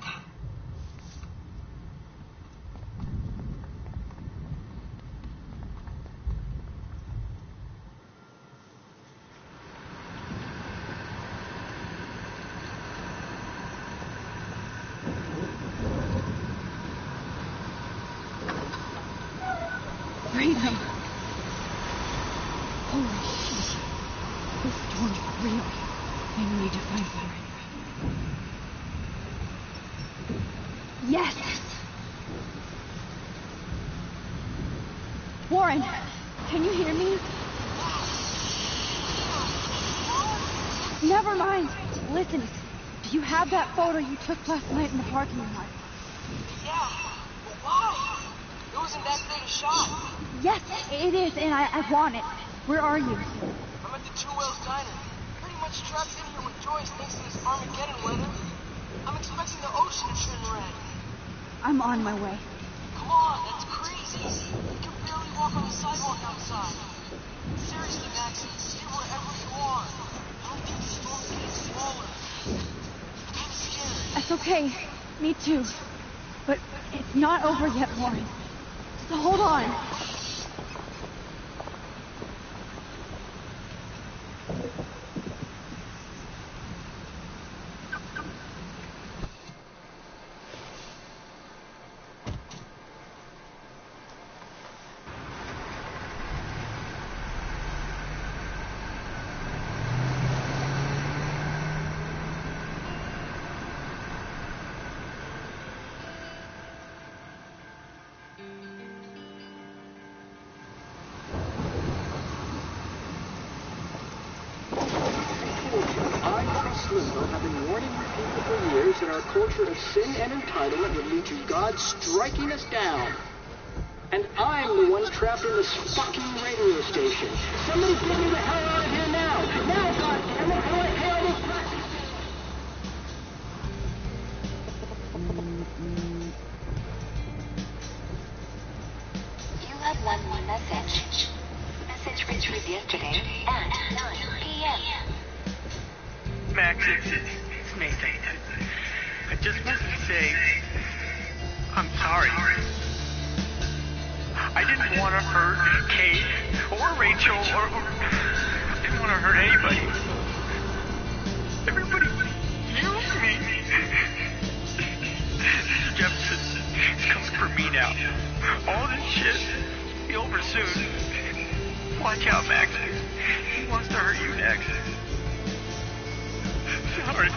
Freedom. Holy shit. This storm's real. I need to find Warren. Yes! Warren, can you hear me? Never mind. Listen, do you have that photo you took last night in the parking lot? Yeah, but why? It wasn't that big a shot. Yes, it is, and I want it. Where are you? I'm at the Two Whales Diner. Pretty much trapped in here with Joyce thanks to this Armageddon weather. I'm expecting the ocean to turn red. I'm on my way. Come on, that's crazy. You can barely walk on the sidewalk outside. Seriously, Max, stay wherever you are. I don't think the storm's getting smaller. I'm kind of scared. That's okay. Me too. But it's not over yet, Warren. So hold on. Limbo have been warning you people for years that our culture of sin and entitlement would lead to God striking us down. And I'm the one trapped in this fucking radio station. Somebody get me the hell out of here now! Now, goddammit, before I pay all those taxes! You have one more message. Message retrieved yesterday at 9 p.m. Max, it's Nathan. I just want to say, I'm sorry. I didn't want to hurt Kate or Rachel or I didn't want to hurt anybody. Everybody used me. Mr. Jefferson is coming for me now. All this shit will be over soon. Watch out, Max. He wants to hurt you next. Sorry.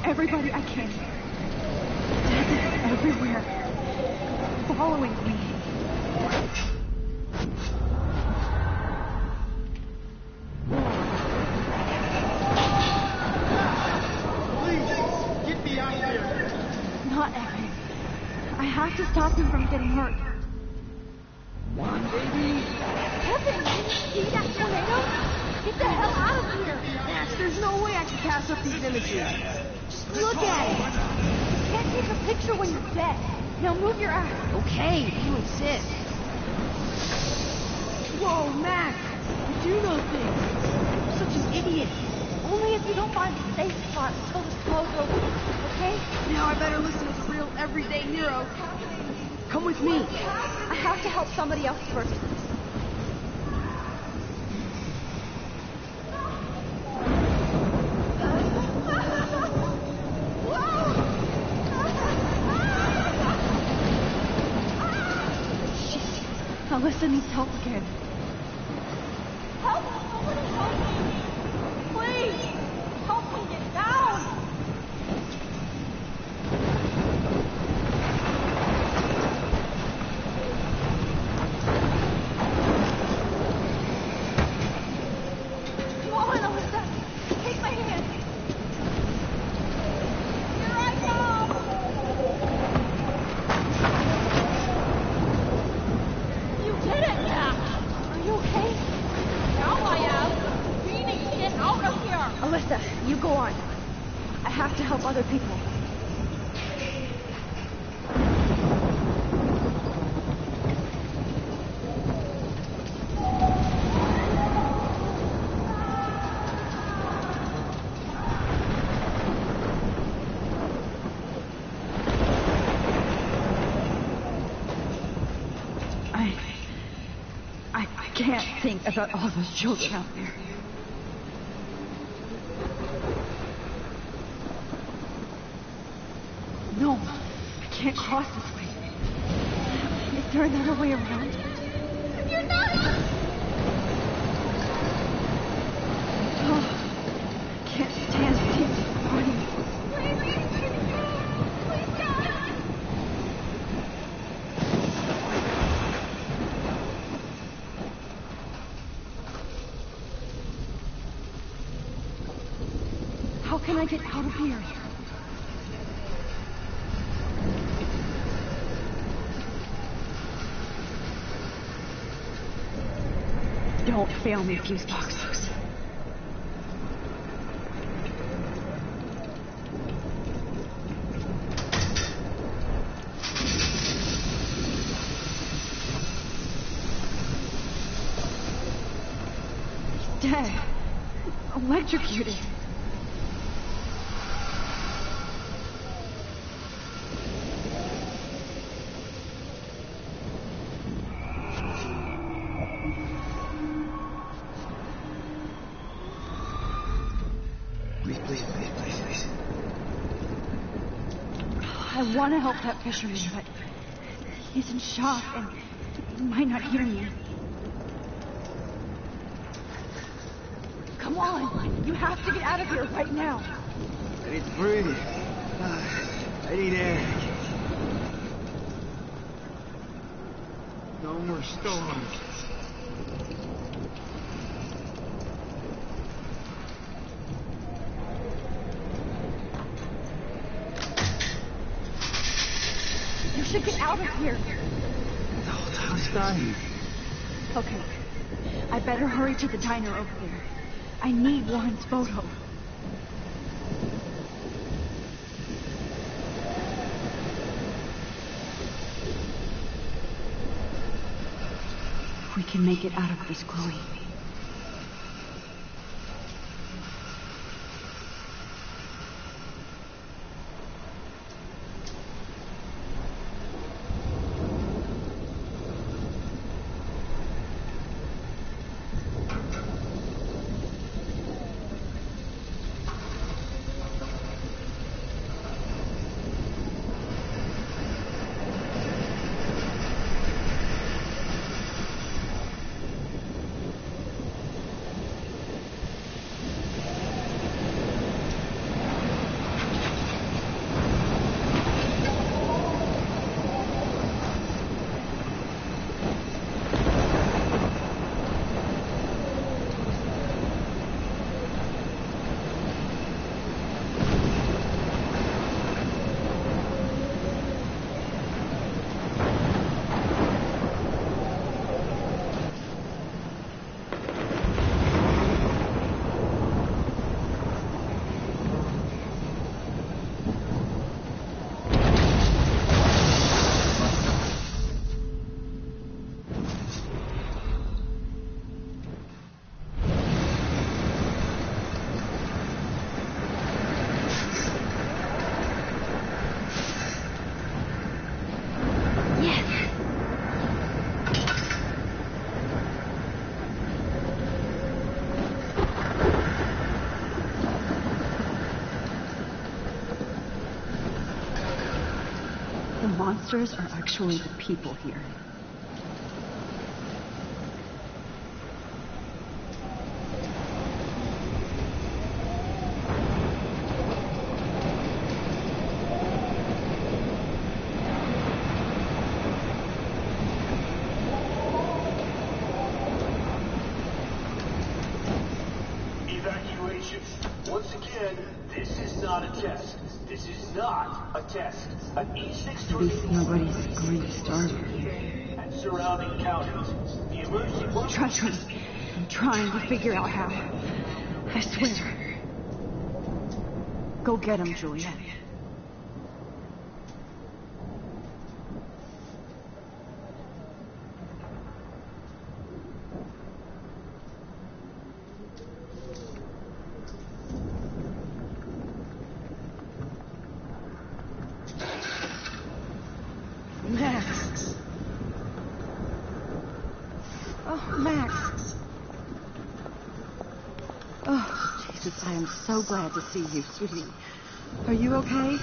Everybody I can. Death is everywhere. Following me. Please, get me out of here. Not Evan. I have to stop him from getting hurt. Come on, baby. Evan, can you see that tornado? Get the hell out of here. Max, there's no way I can pass up these images. Look at it! You can't take a picture when you're dead. Now move your ass. Okay, you insist. Whoa, Max! You do know things. You're such an idiot. Only if you don't find a safe spot until the snow's over, okay? Now I better listen to the real everyday hero. Come with me. I have to help somebody else first. Alyssa needs help again. Help! Somebody help me! Please! Help me get down! Come on, Alyssa! Take my hand! Here I come! Did it, Max? Are you okay? Now I am. We need to get out of here. Alyssa, you go on. I have to help other people. I can't think about all those children out there. No, I can't cross this way. there another way around? You're not! Oh, I can't stand seeing this body. How can I get out of here? Don't fail me, fuse box. Dead. Electrocuted. I want to help that fisherman, but he's in shock and he might not hear me. Come on, you have to get out of here right now. I need to breathe. I need air. No more storms. You should get out of here. The whole town's dying. Okay. I better hurry to the diner over there. I need Warren's photo. We can make it out of this, Chloe. The monsters are actually the people here. Evacuation. Once again, this is not a test. This is not a test. An E6 At least nobody's going to starve here. and surrounding counties. The emergency. Trust me, I'm trying to figure out how. I swear. Go get him, Juliet. Max. Oh, Max. Oh, Jesus, I am so glad to see you, sweetie. Are you okay?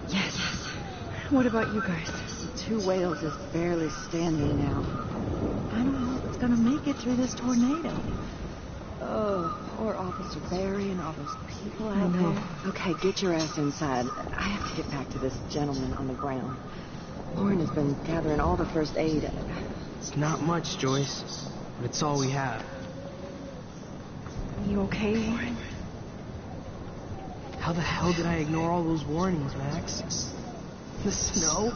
Yes. What about you guys? Two Whales is barely standing now. I don't know if it's gonna make it through this tornado. Oh, poor Officer Barry and all those people out there. Okay, get your ass inside. I have to get back to this gentleman on the ground. Lauren has been gathering all the first aid. It's not much, Joyce, but it's all we have. You okay, Warren? How the hell did I ignore all those warnings, Max? The snow?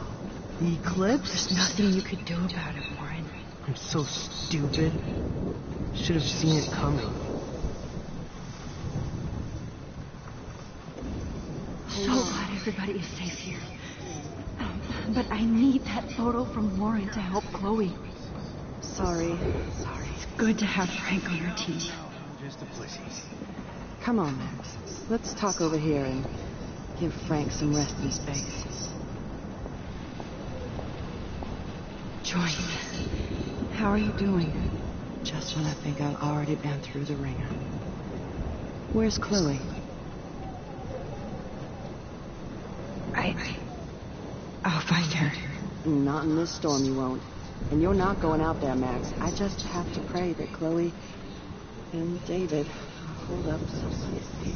The eclipse? There's nothing you could do about it, Warren. I'm so stupid. Should have seen it coming. So glad everybody is safe here. But I need that photo from Lauren to help Chloe. Sorry. It's good to have Frank on our team. Just a pussy. Come on, Max. Let's talk over here and give Frank some resting space. Joyce, how are you doing? Just when I think I've already been through the ringer. Where's Chloe? I'll find her. Not in this storm, you won't. And you're not going out there, Max. I just have to pray that Chloe and David hold up someplace safe.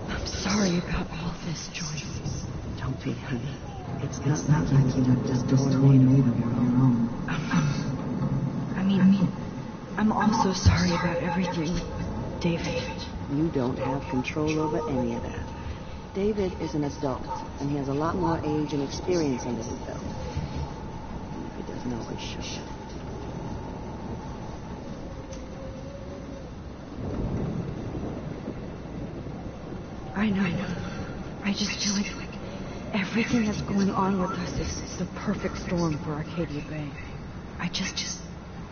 I'm sorry about all this, Joyce. Don't be, honey. It's not like you can up this tornado on your own. I'm also sorry about everything, David. You don't have control over any of that. David is an adult, and he has a lot more age and experience under his belt. Even if he doesn't always show it. I know. I just feel like everything that's going on with us is the perfect storm for Arcadia Bay. I just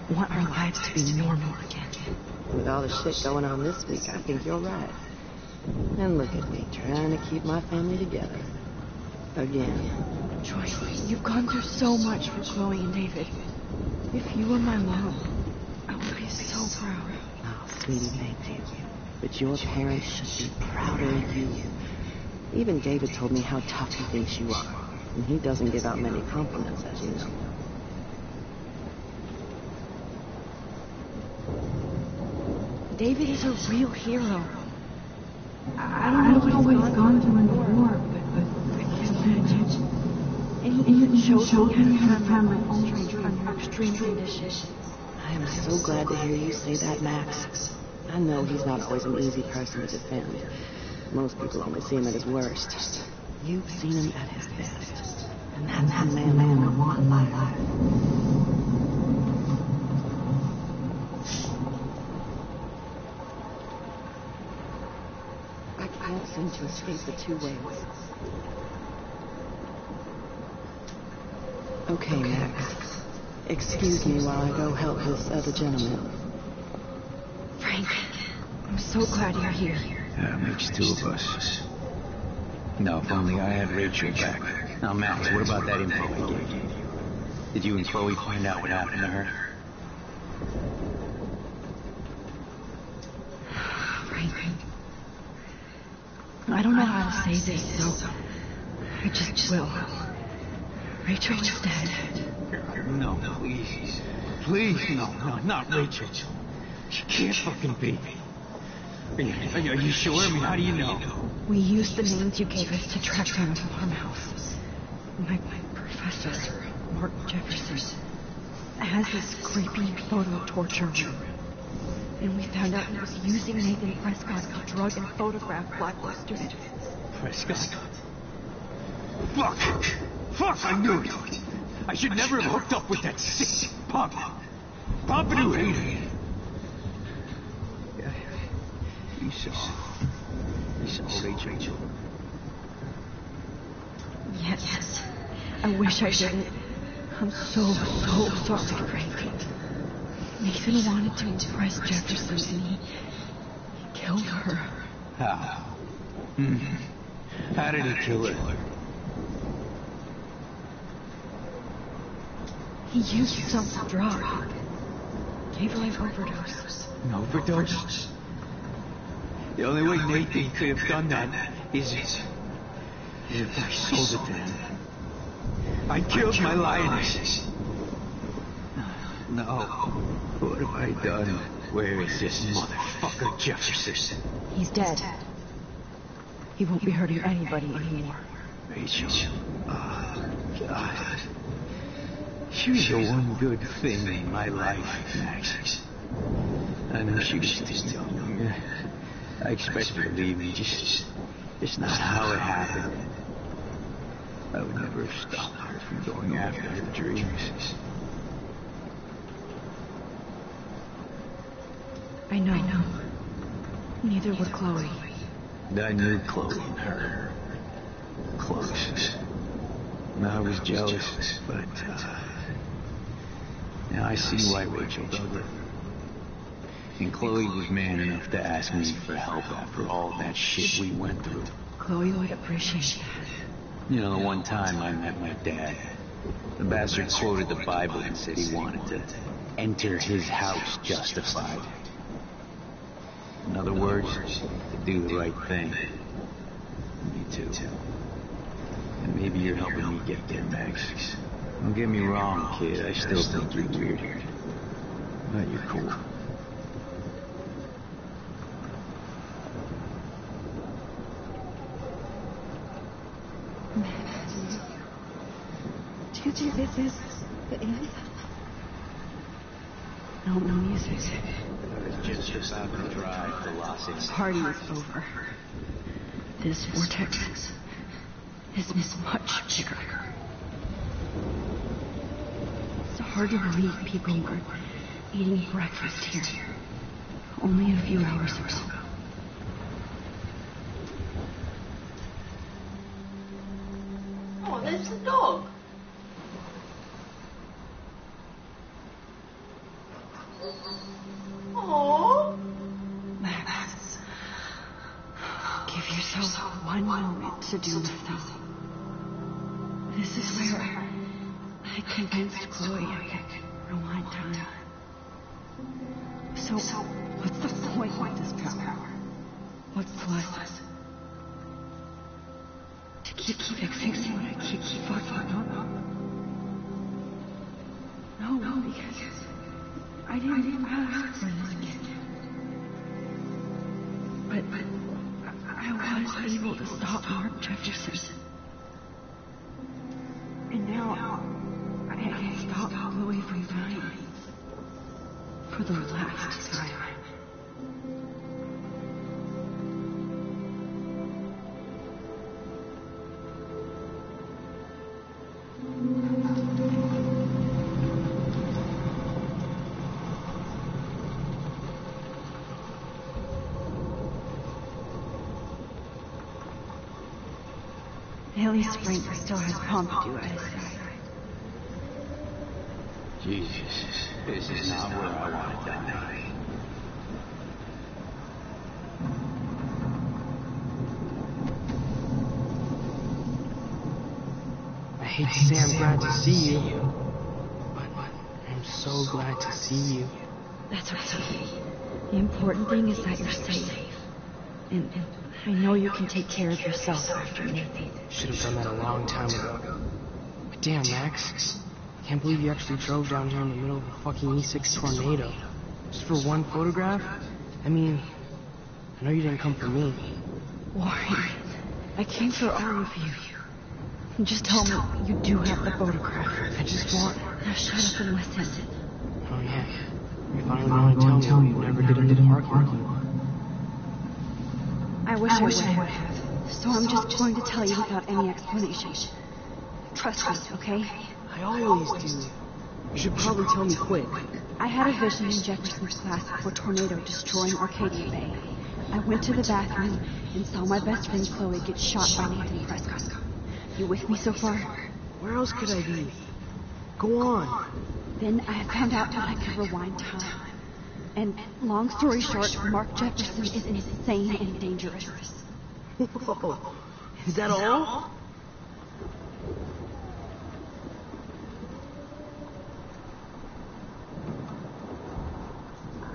want our lives to be normal again. With all the shit going on this week, I think you're right. And look at me, trying to keep my family together. Again. Joyce, you've gone through so much for Chloe and David. If you were my mom, I would be so proud. Oh, sweetie, thank you. But your parents should be prouder of you. Even David told me how tough he thinks you are. And he doesn't give out many compliments, as you know. David is a real hero. I don't know what he's gone through in the war, but I can't imagine. And he even showed me how to have my own strength under extreme conditions. I am so glad to hear you say that, Max. I know he's not always an easy person to defend. Most people only see him at his worst. You've seen him at his best. And that's the man I want in my life. I can't seem to escape the Two Whales. Okay, Max. Excuse me while I go help this other gentleman. Frank, I'm so glad you're here. Makes two of us. Now, if only I had Rachel back. Now, Max, what about that info I gave you? Did you and Chloe find out what happened to her? Frank, I don't know how to say this, so I just will. Rachel is dead. No, please. Please, no, not Rachel. She can't fucking be. Are you sure? I mean, how do you know? We used the names you gave us to track down a farmhouse. My professor, Mark Jefferson, has this creepy photo torture room. And we found out he was using Nathan Prescott to drug and photograph Blackwell students. Prescott? Fuck, I knew it. I should never have hooked up with that sick Pompidou hater. You saw Rachel. Yes. I wish I didn't. I'm so sorry, Frank. Nathan wanted to impress Jefferson and he killed her. How? How did he kill her? He used some drug. Gave her an overdose. An overdose? The only way Nathan could have done that is if I sold it to him. I killed my lioness. No. What have I done? Where is this motherfucker Jefferson? He's dead. He won't be hurting anybody anymore. Rachel. Oh, God. She was the one good thing in my life, Max. I know she was still young. I expect her to leave me. Just not how it happened. I would never have stopped her from going after her dreams. I know. Neither would Chloe. I knew Chloe and her. Close. And I was jealous, but now I see why Rachel dug her. And Chloe was man enough to ask me for help after all that shit we went through. Chloe would appreciate that. You know, the one time I met my dad, the bastard quoted the Bible and said he wanted to enter his house justified. In other words, to do the right thing. Me too. And maybe you're helping me get there, Max. Don't get me wrong, kid. I still think you're weird. But you're cool. Do you think this is the end? No music. I was just about to drive to Los Angeles. The party is over. This vortex is much bigger. It's hard to believe people were eating breakfast here only a few hours ago. Oh, there's the dog. Oh. Max, give yourself one moment to do nothing. This is where I convinced Chloe I could rewind time. So, what's the point of this power? What's left? To keep fixing what I keep fucking up? No, because I didn't ask for this kid. But I was able to stop Mark Jefferson. And now I can stop Chloe from dying. For the last time. Haley Springer still has Pompidou at his side. Jesus, this is not where I want to die. I hate to say I'm glad to see you, but I'm so glad to see you. That's okay. The important thing is that you're safe. And I know you can take care of yourself after anything. Should have done that a long time ago. But damn, Max. I can't believe you actually drove down here in the middle of a fucking E6 tornado. Just for one photograph? I mean, I know you didn't come for me. Warren, I came for all of you. And just tell me you do have the photograph. I just want... Now shut up and listen. Oh yeah. You finally want to tell me you never did into the parking lot. I wish I would have. So I'm just going to tell you without any explanation. Trust me, okay? I always do. You should probably tell me quick. I had a vision in Jefferson's class of a tornado destroying Arcadia Bay. I went to the bathroom and saw my best friend Chloe get shot by Nathan Prescott. You with me so far? Where else could I be? Go on. Then I found out that I could rewind time. And long story short, Mark Jefferson is insane and dangerous. Whoa. Is that all?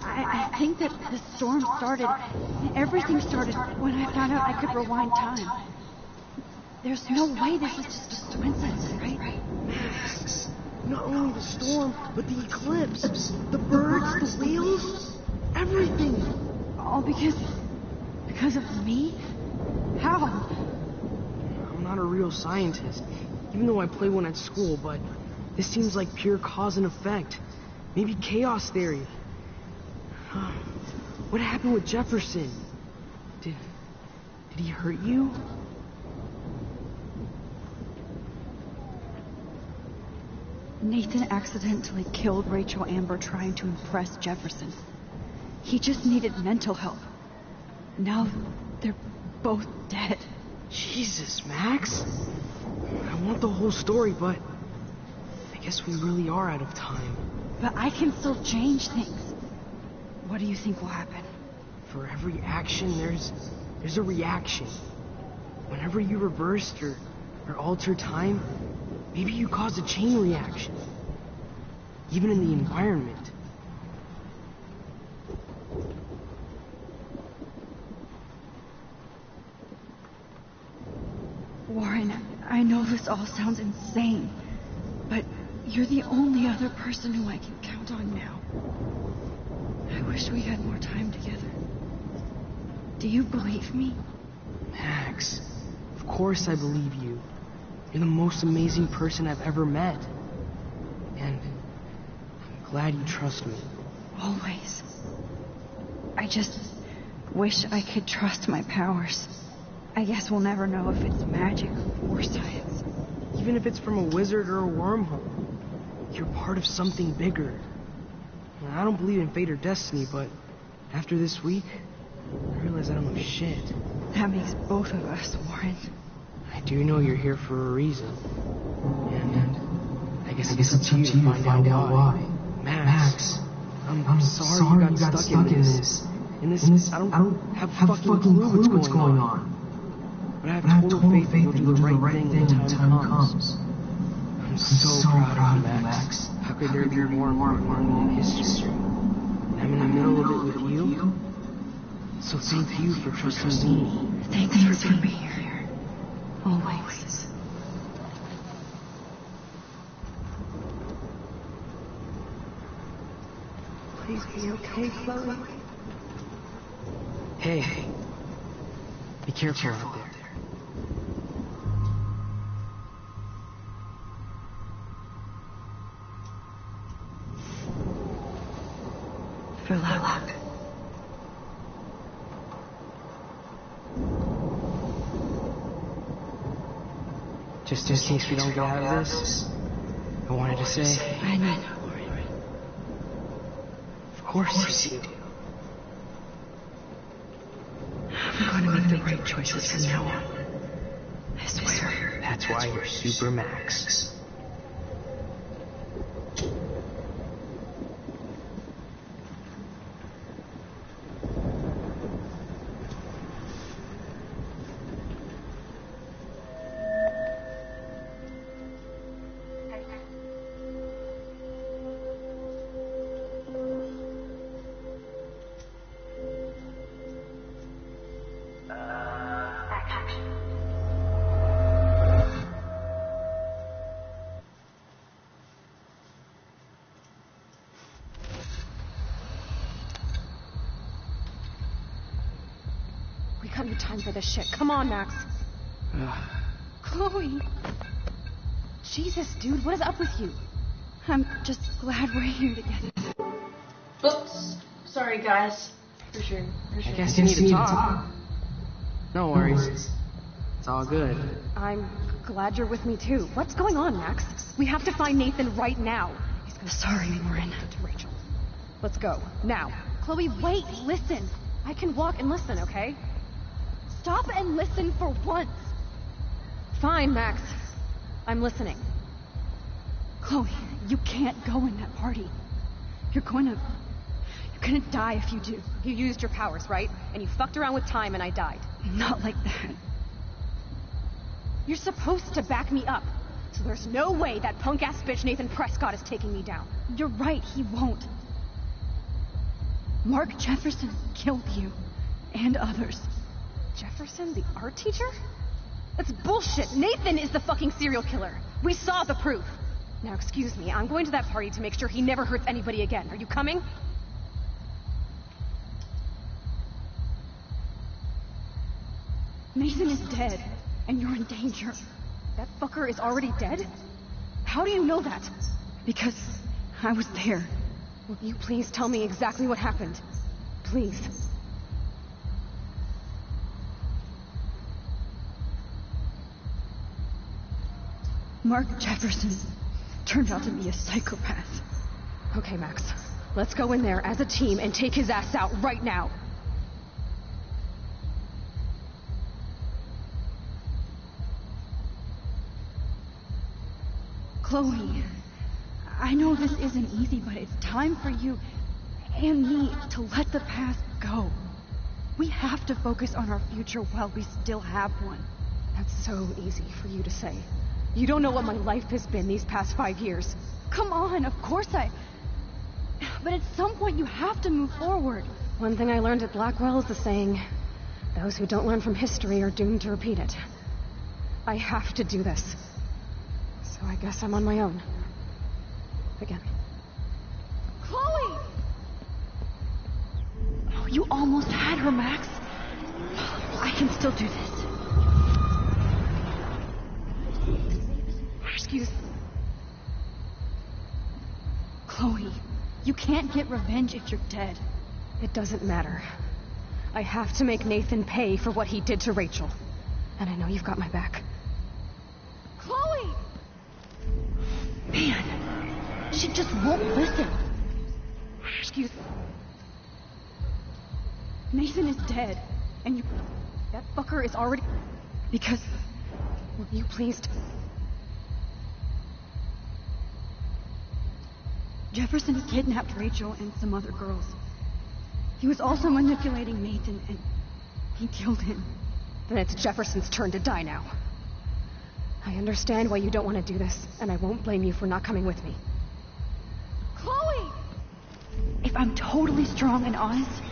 I think that the storm started, everything started when I found out I could rewind time. There's no way this is just a coincidence, right? Not only the storm, but the eclipse. The birds, the wheels, everything. All because of me? How? I'm not a real scientist, even though I play one at school, but this seems like pure cause and effect. Maybe chaos theory. What happened with Jefferson? Did he hurt you? Nathan accidentally killed Rachel Amber trying to impress Jefferson. He just needed mental help. Now they're both dead. Jesus, Max. I want the whole story, but I guess we really are out of time. But I can still change things. What do you think will happen? For every action, there's a reaction. Whenever you reversed or alter time, maybe you cause a chain reaction. Even in the environment. Warren, I know this all sounds insane, but you're the only other person who I can count on now. I wish we had more time together. Do you believe me? Max, of course I believe you. You're the most amazing person I've ever met. And I'm glad you trust me. Always. I just wish I could trust my powers. I guess we'll never know if it's magic or science. Even if it's from a wizard or a wormhole, you're part of something bigger. I don't believe in fate or destiny, but after this week, I realize I don't know shit. That makes both of us, Warren. I do know you're here for a reason. And I guess it's up to you to find out why. Max, I'm sorry you got stuck in this. I don't have fucking clue what's going on. But I have total faith that you'll do the right thing when the time comes. I'm so proud of you, Max. How could there be more important in history? And I'm in the middle of it with you. So thank you for trusting me. Thanks for being here. Always. Please be okay, Chloe. Hey. Be careful out there. Good luck. Just in case we don't get out of this, I wanted to say... I know. Of course you do. I'm gonna make the right choices from now on. I swear. That's why you're Super Max. We got no time for this shit. Come on, Max. Chloe. Jesus, dude, what is up with you? I'm just glad we're here together. Oops. Sorry, guys. For sure. I guess you need to talk. No worries. It's all good. I'm glad you're with me, too. What's going on, Max? We have to find Nathan right now. He's gonna... Sorry, Warren. To Rachel. Let's go. Now. Chloe, wait. Listen. I can walk and listen, okay? Stop and listen for once. Fine, Max. I'm listening. Chloe, you can't go in that party. You're gonna die if you do. You used your powers, right? And you fucked around with time and I died. Not like that. You're supposed to back me up. So there's no way that punk-ass bitch Nathan Prescott is taking me down. You're right, he won't. Mark Jefferson killed you. And others. Jefferson, the art teacher? That's bullshit. Nathan is the fucking serial killer. We saw the proof. Now, excuse me, I'm going to that party to make sure he never hurts anybody again. Are you coming? Nathan is dead, and you're in danger. That fucker is already dead? How do you know that? Because I was there. Will you please tell me exactly what happened? Please. Mark Jefferson turned out to be a psychopath. Okay, Max. Let's go in there as a team and take his ass out right now. Chloe, I know this isn't easy, but it's time for you and me to let the past go. We have to focus on our future while we still have one. That's so easy for you to say. You don't know what my life has been these past 5 years. Come on, of course I... But at some point you have to move forward. One thing I learned at Blackwell is the saying, those who don't learn from history are doomed to repeat it. I have to do this. So I guess I'm on my own. Again. Chloe! Oh, you almost had her, Max. I can still do this. Excuse me. Chloe, you can't get revenge if you're dead. It doesn't matter. I have to make Nathan pay for what he did to Rachel. And I know you've got my back. Chloe! Man, she just won't listen. Excuse me. Nathan is dead, and you... That fucker is already... Because... Will you please... Jefferson kidnapped Rachel and some other girls. He was also manipulating Nathan, and he killed him. Then it's Jefferson's turn to die now. I understand why you don't want to do this, and I won't blame you for not coming with me. Chloe! If I'm totally strong and honest,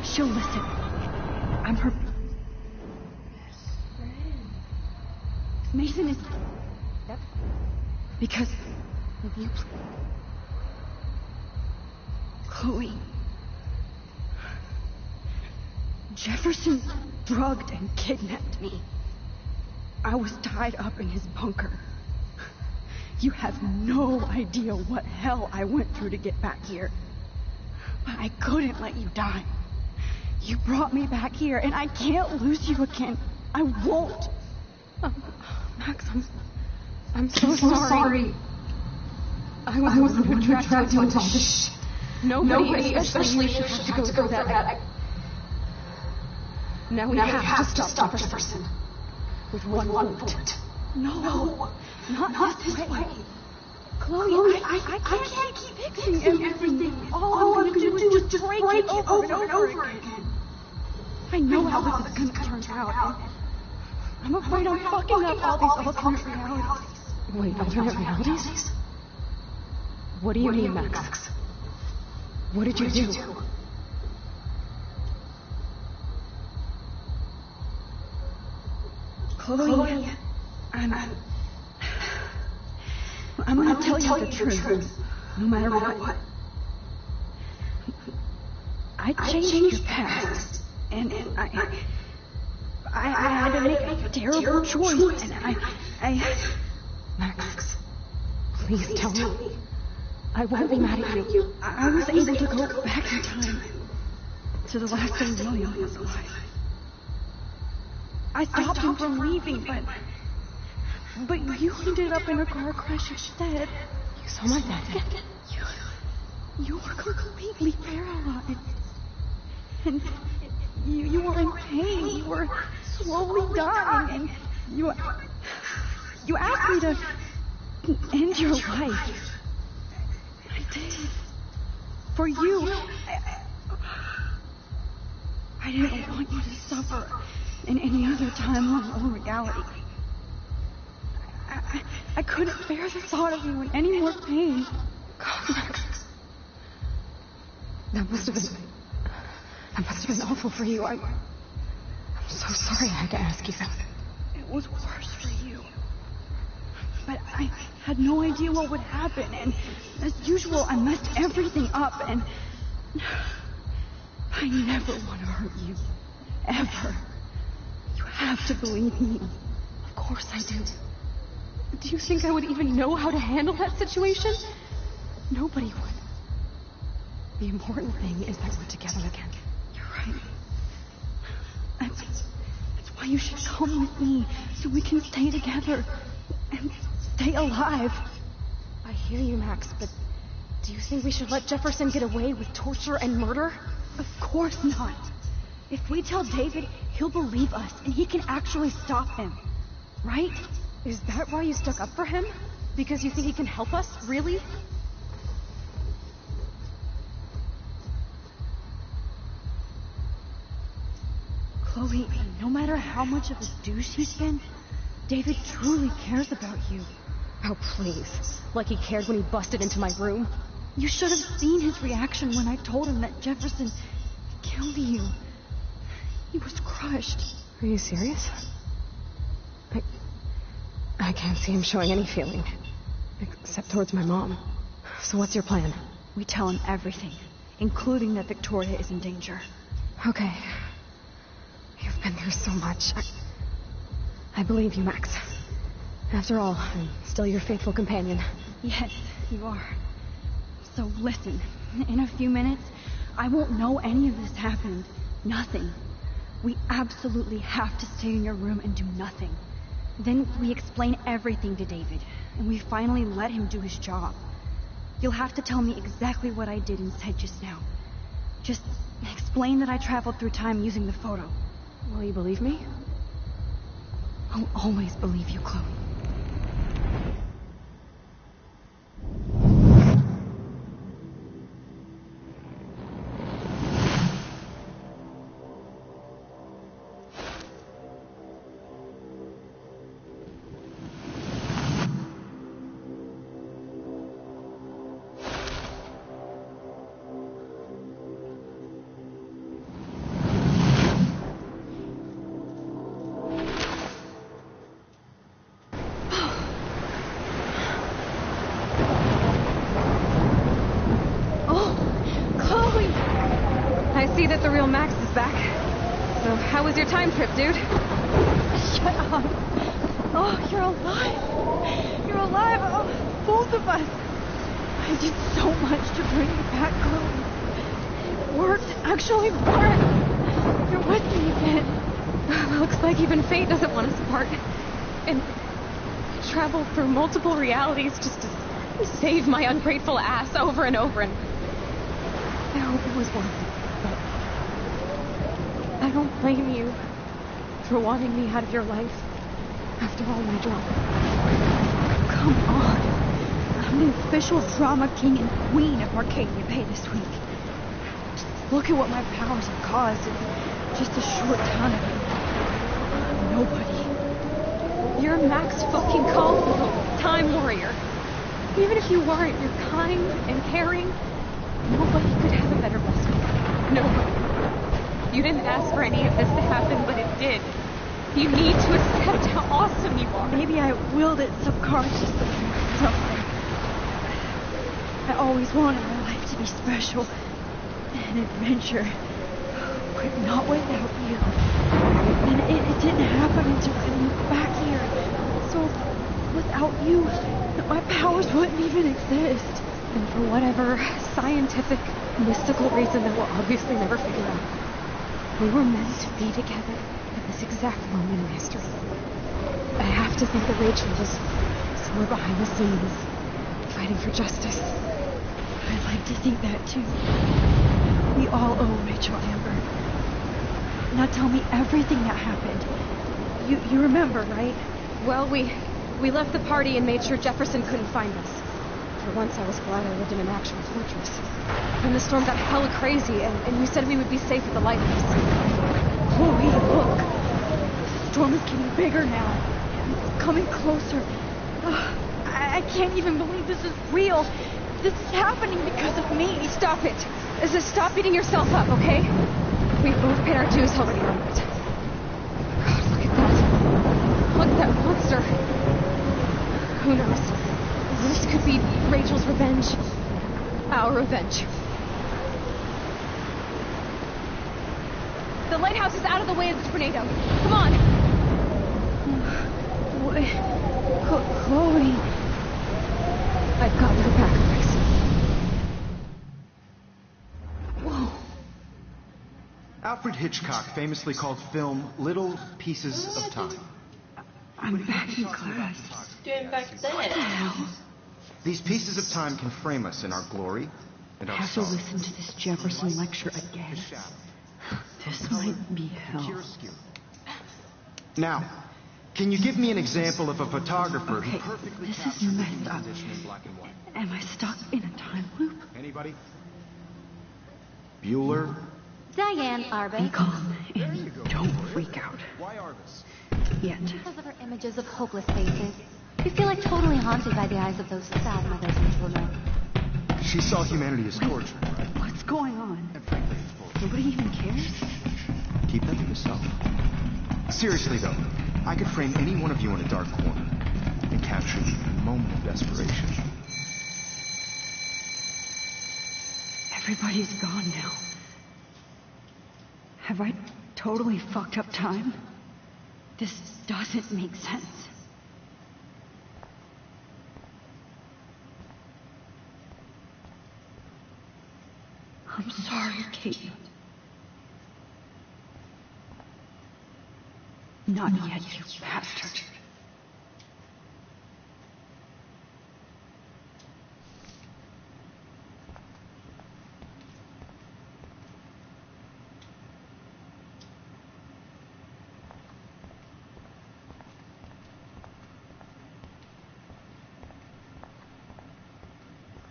she'll listen. I'm her... Nathan is... Yep. Because... Will you please... Chloe... Jefferson drugged and kidnapped me. I was tied up in his bunker. You have no idea what hell I went through to get back here. But I couldn't let you die. You brought me back here, and I can't lose you again. I won't. Max, I'm so sorry. I was the one who tried to do all this. Nobody, especially you, has to go through that. Now we have to stop Jefferson. With one bullet. No, not this way. Chloe, I can't keep fixing everything. All I'm going to do is just break it over and over again. I know how this is going to turn out. I'm afraid I'm fucking up all these alternate realities. Wait, alternate realities? What do you mean, Max? What did you do? Chloe, I'm going to tell you the truth, no matter what. I changed your past, and I had to make a terrible choice, and I... Max, please tell me. I won't be mad at you. I was able to go back in time to the last day William was alive. I stopped him from leaving, but you ended up in a car crash instead. You saw my dad. You were completely paralyzed. And you were in pain. You were slowly dying. And you asked me to end your life. I did. For you. I didn't want you to suffer in any other timeline or reality. I couldn't bear the thought of you in any more pain. God, Max. That must have been awful for you. I'm so sorry I had to ask you that. It was worse for you. But had no idea what would happen, and as usual, I messed everything up, and I never want to hurt you. Ever. You have to believe me. Of course I do. Do you think I would even know how to handle that situation? Nobody would. The important thing is that we're together again. You're right. That's why you should come with me, so we can stay together and stay alive. I hear you, Max, but do you think we should let Jefferson get away with torture and murder? Of course not. If we tell David, he'll believe us, and he can actually stop him. Right? Is that why you stuck up for him? Because you think he can help us? Really? Chloe, no matter how much of a douche he's been, David truly cares about you. Oh, please. Like he cared when he busted into my room? You should have seen his reaction when I told him that Jefferson killed you. He was crushed. Are you serious? I can't see him showing any feeling. Except towards my mom. So what's your plan? We tell him everything, including that Victoria is in danger. Okay. You've been through so much. I believe you, Max. After all, I'm still your faithful companion. Yes, you are. So listen, in a few minutes, I won't know any of this happened. Nothing. We absolutely have to stay in your room and do nothing. Then we explain everything to David, and we finally let him do his job. You'll have to tell me exactly what I did and said just now. Just explain that I traveled through time using the photo. Will you believe me? I'll always believe you, Chloe. See that the real Max is back. So, how was your time trip, dude? Shut up. Oh, you're alive. You're alive. Oh, both of us. I did so much to bring you back, Chloe. It worked. Actually worked. You're with me again. Looks like even fate doesn't want us apart. And travel through multiple realities just to save my ungrateful ass over and over. And I hope it was worth it. I don't blame you for wanting me out of your life after all my drama. Come on. I'm the official drama king and queen of Arcadia Bay this week. Just look at what my powers have caused in just a short time. Nobody. You're Max fucking Caldwell, Time Warrior. Even if you weren't, you're kind and caring. Nobody could have a better best friend. Nobody. You didn't ask for any of this to happen, but it did. You need to accept how awesome you are. Maybe I willed it subconsciously. I always wanted my life to be special. An adventure. But not without you. And it didn't happen until I moved back here. So, without you, my powers wouldn't even exist. And for whatever scientific, mystical reason that we'll obviously never figure out, we were meant to be together at this exact moment in history. I have to think that Rachel was somewhere behind the scenes, fighting for justice. I'd like to think that too. We all owe Rachel Amber. Now tell me everything that happened. You remember, right? Well, we left the party and made sure Jefferson couldn't find us. For once, I was glad I lived in an actual fortress. Then the storm got hella crazy, and you said we would be safe at the lighthouse. Chloe, look. The storm is getting bigger now. It's coming closer. I can't even believe this is real. This is happening because of me. Stop it. Stop beating yourself up, okay? We've both paid our dues already on it. God, look at that. Look at that monster. Who knows? This could be Rachel's revenge. Our revenge. The lighthouse is out of the way of the tornado. Come on! Chloe. I've got your back, Grace. Whoa. Alfred Hitchcock famously called film little pieces of time. I'm back in class. Doing back then. What the hell? These pieces of time can frame us in our glory and I our have to sorrow. listen to this Jefferson lecture again. This might be hell. Now, can you give me an example of a photographer Okay, who perfectly this is captured messed human up. condition in black and white? Am I stuck in a time loop? Anybody? Bueller? Diane Be Arbus. calm and don't freak out. Why Arbus? Yet. Because of her images of hopeless faces. You feel like totally haunted by the eyes of those sad mothers and children. She saw humanity as torture. What's going on? And frankly, it's bullshit. Nobody even cares? Keep that to yourself. Seriously, though, I could frame any one of you in a dark corner and capture you in a moment of desperation. Everybody's gone now. Have I totally fucked up time? This doesn't make sense. I'm sorry, Kate. Not yet, you bastard.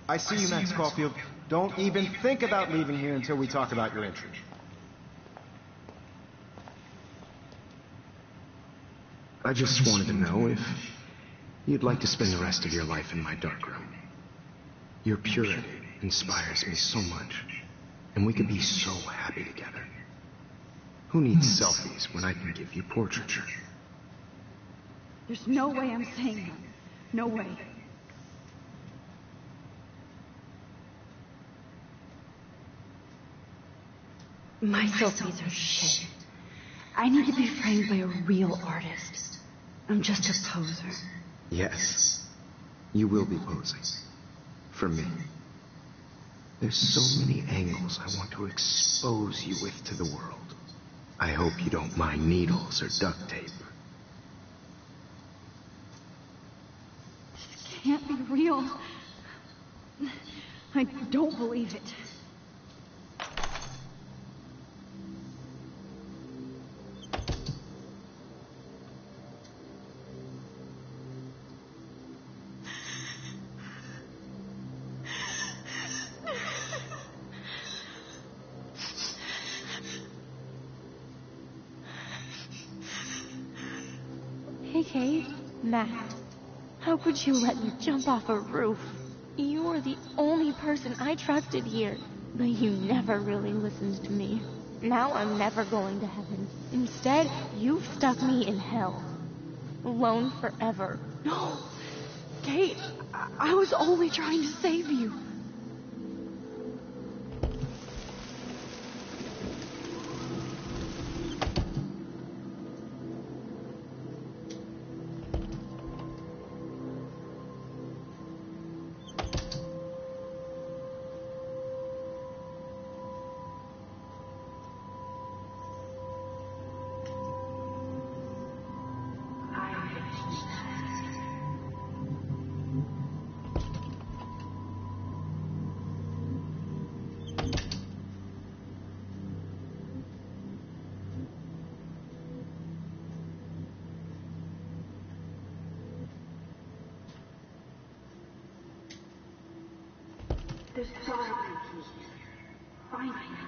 I see you, Max Caulfield. Don't even think about leaving here until we talk about your entry. I just wanted to know if you'd like to spend the rest of your life in my darkroom. Your purity inspires me so much, and we could be so happy together. Who needs selfies when I can give you portraiture? There's no way I'm saying that. No way. My selfies are shit. I need to be framed by a real artist. I'm just a poser. Yes, you will be posing. For me. There's so many angles I want to expose you with to the world. I hope you don't mind needles or duct tape. This can't be real. I don't believe it. Hey, Kate. Matt. How could you let me jump off a roof? You were the only person I trusted here. But you never really listened to me. Now I'm never going to heaven. Instead, you've stuck me in hell. Alone forever. No! Kate, I was only trying to save you. There's gotta be a key here. Find it.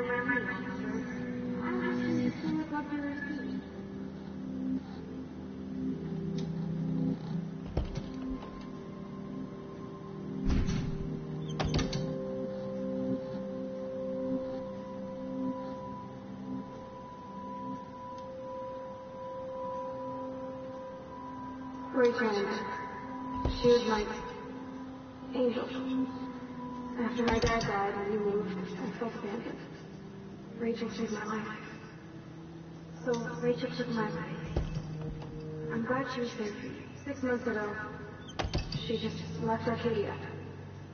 never mind me, officer. I'm just going to still look up your receipt. Rachel, she was my angel. After my dad died and we moved, I felt abandoned. Rachel saved my life. So Rachel took my place. I'm glad she was there for you. 6 months ago, she just left Arcadia.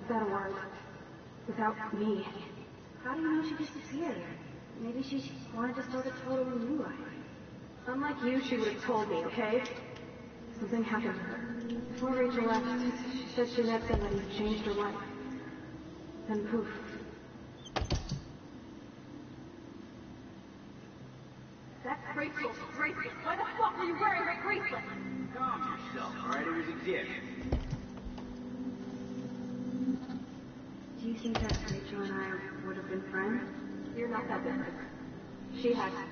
Without a word. Without me. How do you know she disappeared? Maybe she wanted to start a totally new life. Unlike you, she would have told me, okay? Something happened to her. Before Rachel left, she said she met somebody who changed her life. Then poof. That's Rachel's bracelet. Why the fuck are you wearing that bracelet? Calm yourself, alright? It was a gift. Do you think that Rachel and I would have been friends? You're not that different. She has a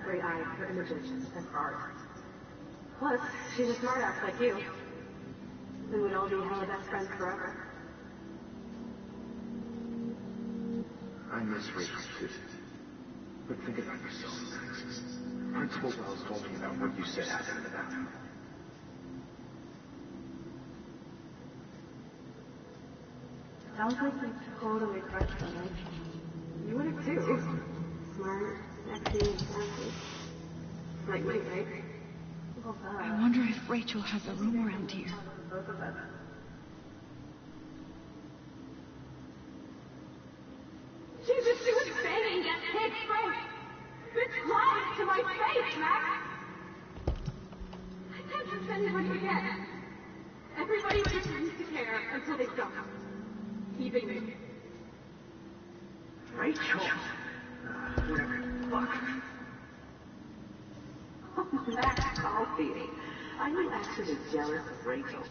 great eye for images and for art. Plus, she's a smartass like you. We would all be hella best friends forever. I miss Rachel too. But think about yourself, Max. Principal Wells told me about what you said happened to them. Sounds like you totally crushed on Rachel. You would have too. Smart, sexy, and sassy. Like me, right? Well, I wonder if Rachel has a room around here. Both of us. Jesus, she was banging that pig Frank! Bitch lied to my face, Max! I can't trust anybody again. Everybody just used to care until they don't. Even me. Rachel! Whatever the fuck. Oh, Max Caulfield. Are you actually jealous of Rachel?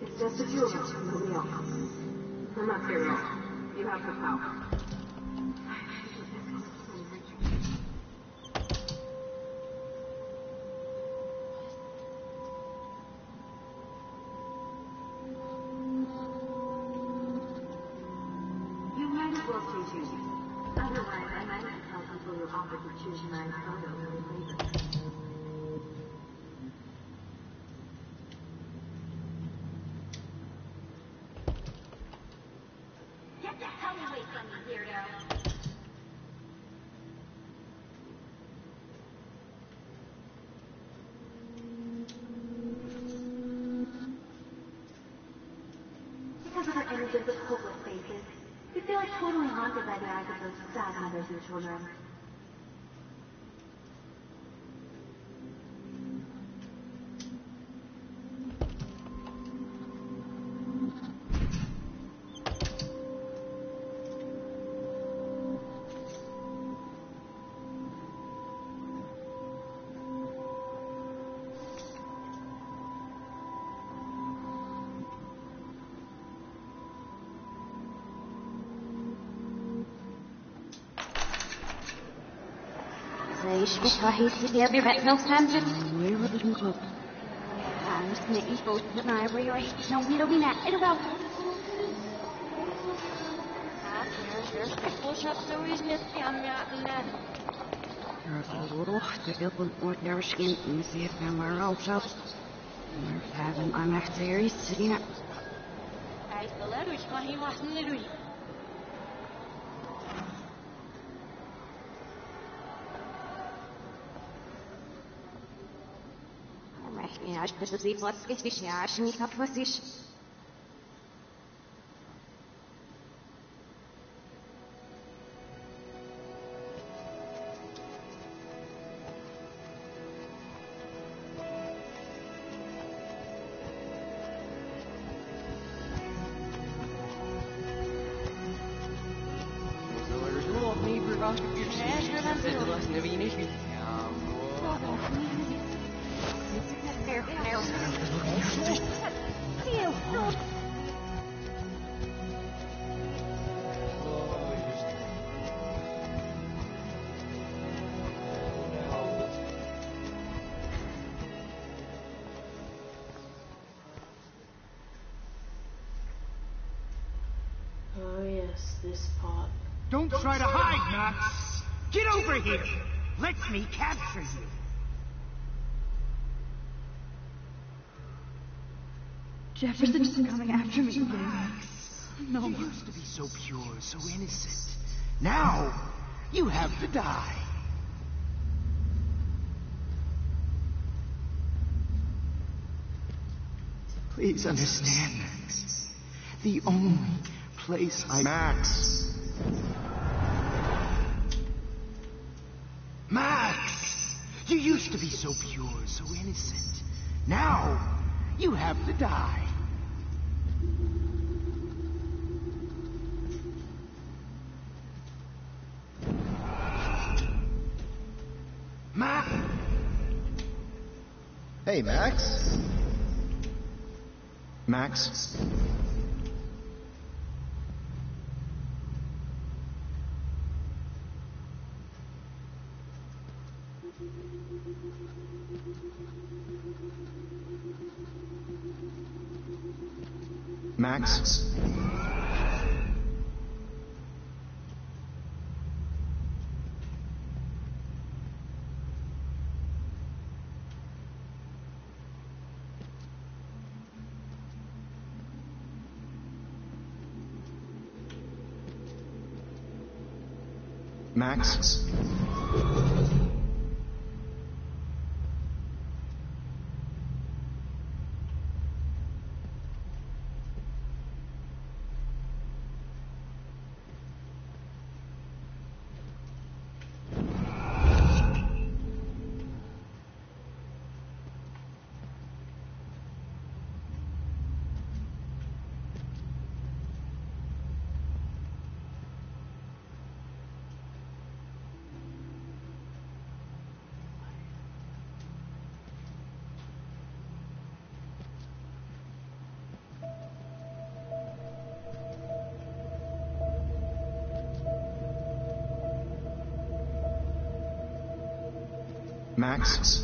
It's just the two of us from the wheel. I'm not scared at all. You have the power. You might as well stay tuned. Otherwise, I might have to tell people you offered to choose my photo for the paper. Get the hell away from me, weirdo! Because of her images of hopeless faces, you feel like totally haunted by the eyes of those sad mothers and children. Ich weiß, der wird noch samsam. Where will you go? I'm just gonna eat both the library. No, we don't be mad. It'll go. Their skin and see if I'm where else up. I'm after sitting up. I still let you go. He mustn't let you. Ja, ich bitte Sie, was richtig, ja, ich nicht hab, was ich... So there's a little neighbor Oh yes, this part. Don't try to hide, Max! Get over here! Let me capture you! Jefferson's coming after me, Max. No. You used to be so pure, so innocent. Now, you have to die. Please understand, Max. The only place I... Max! Max! You used to be so pure, so innocent. Now, you have to die. Max! Hey, Max? Max? Max? Max? Max?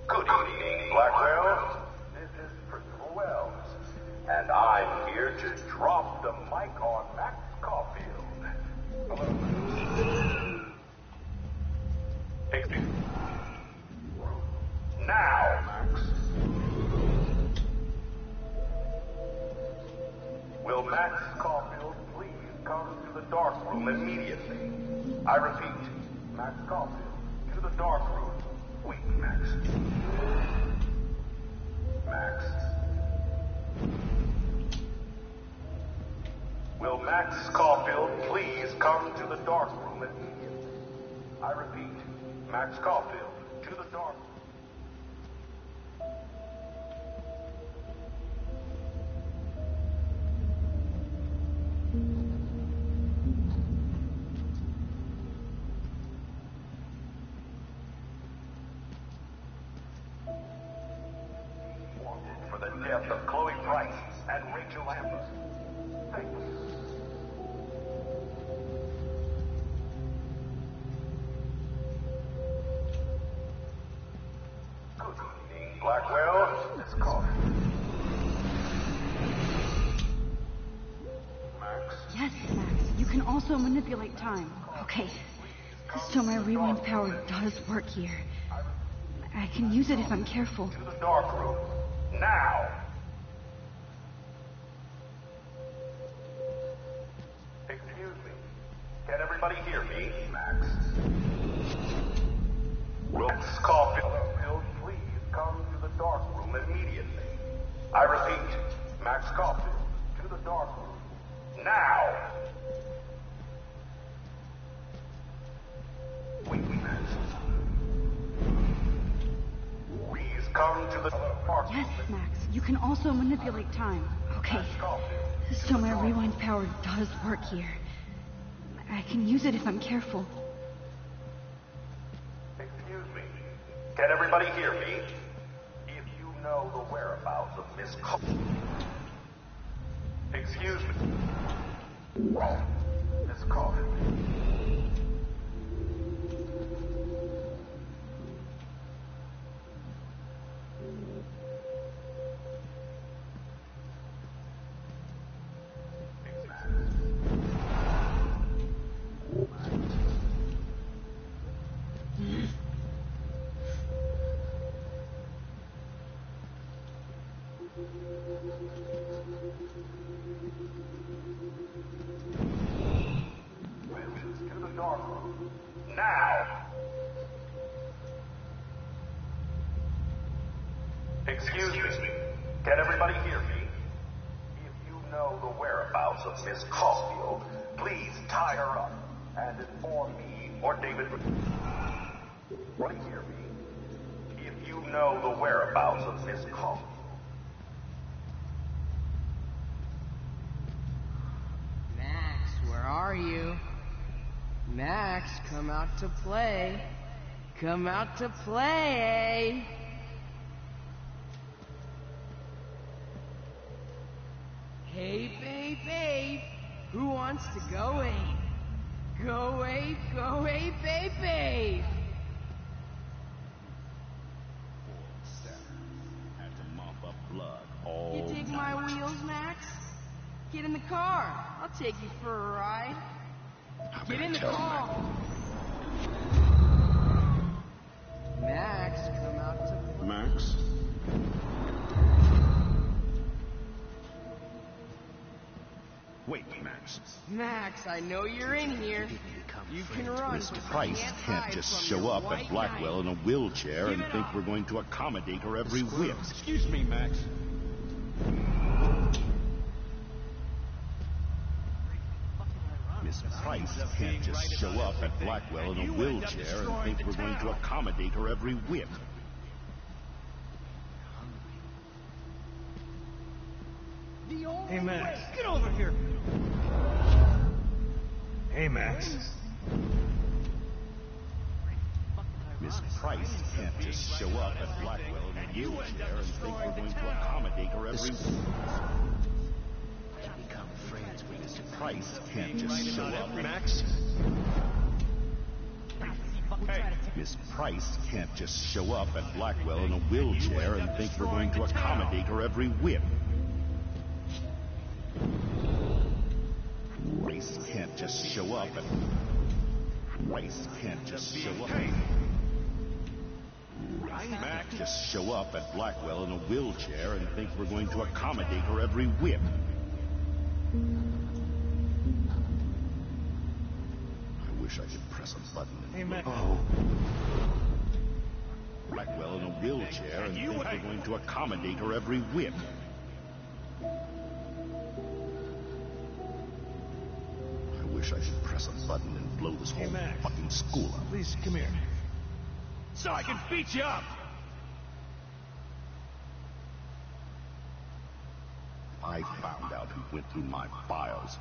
Good evening, Blackwell. This is Principal Wells, and I'm here to drop the mic on Max Caulfield. Excuse me. Now, Max. Will Max Caulfield please come to the dark room immediately? I repeat, Max Caulfield, to the dark room. Wait, Max. Max. Will Max Caulfield please come to the dark room immediately? I repeat, Max Caulfield, to the dark room. For the death of Chloe Price and Rachel Amber. Thanks. Good evening, Blackwell. This call. Max? Yes, Max. You can also manipulate time. Okay. So my rewind power does work here. I can use it if I'm careful. To the dark room. Now! Excuse me. Can everybody hear me, Max? Will Max Caulfield please come to the dark room immediately? I repeat, Max Caulfield, to the dark room. Now! Wait, Max. Please come to the park. Yes, Max. You can also manipulate time. Okay. So my rewind power does work here. I can use it if I'm careful. Excuse me. Can everybody hear me? If you know the whereabouts of Miss Excuse me. Miss Caulfield. Now! Excuse me. Can everybody hear me? If you know the whereabouts of Miss Caulfield, please tie her up and inform me or David. Right hear me? If you know the whereabouts of Miss Caulfield. Max, where are you? Max, come out to play. Come out to play. Hey, babe. Who wants to go ape? Go ape, babe. Had to mop up blood all You dig my wheels, Max? Get in the car. I'll take you for a ride. Get in the car. Max, come out to... Max? Wait, Max. Max, I know you're in here. You can run. Miss Price can't just show up at Blackwell in a wheelchair and think we're going to accommodate her every whim. Excuse me, Max. Miss Price can't just show up at Blackwell in a wheelchair and think we're going to accommodate her every whim. Hey, Max. Get over here. Hey, Max. Miss Price can't just show up at Blackwell in a wheelchair and think we're going to accommodate her every whim. Become friends with Miss Price can't just show up. Max? Miss Price can't just show up at Blackwell in a wheelchair and think we're going to accommodate her every whim. Price can't just show up at... Price can't just show up. Max just show up at Blackwell in a wheelchair and think we're going to accommodate her every whim. I wish I could press a button and Blackwell in a wheelchair and think we're going to accommodate her every whim. I wish I could press a button and blow this whole fucking school up. Please, come here. So I can beat you up! I found out who went through my files.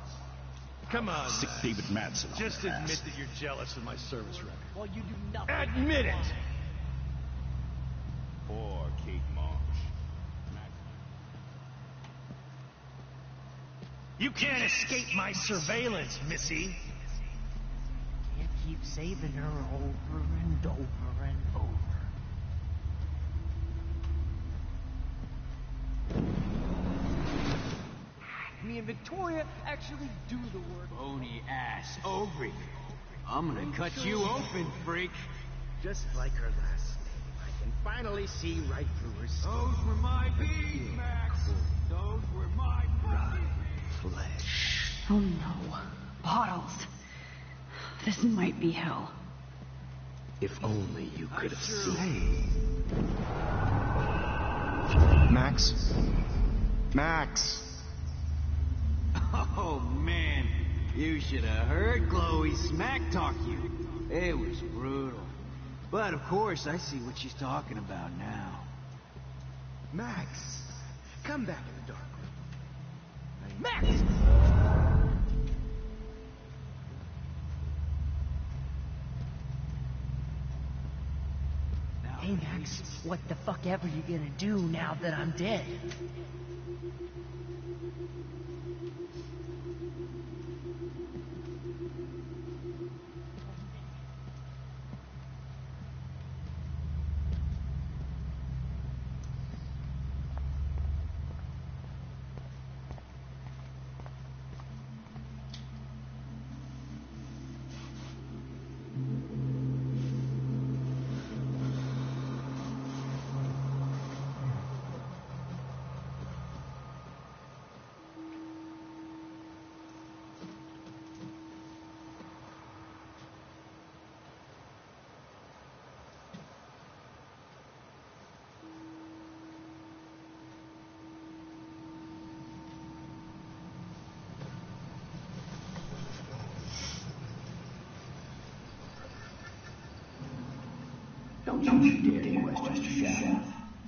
Come on, Sick Max. David Madsen. Just on the admit ass. that you're jealous of my service record. Well, you do nothing. Admit it! Poor Kate Marsh. You can't escape my surveillance, Missy. Can't keep saving her over and over and over. Me and Victoria actually do the work. Bony ass Ogre. I'm gonna cut you open, freak. Just like her last name, I can finally see right through her skull. Those were my bees, Max. Those were my Flesh. Oh no. Bottles. This might be hell. If only you could have seen. Max, Max! Oh, man. You should have heard Chloe smack talk you. It was brutal. But, of course, I see what she's talking about now. Max! Come back in the dark. Max! Hey, Max, what the fuck ever you gonna do now that I'm dead? Don't you dare question Chef.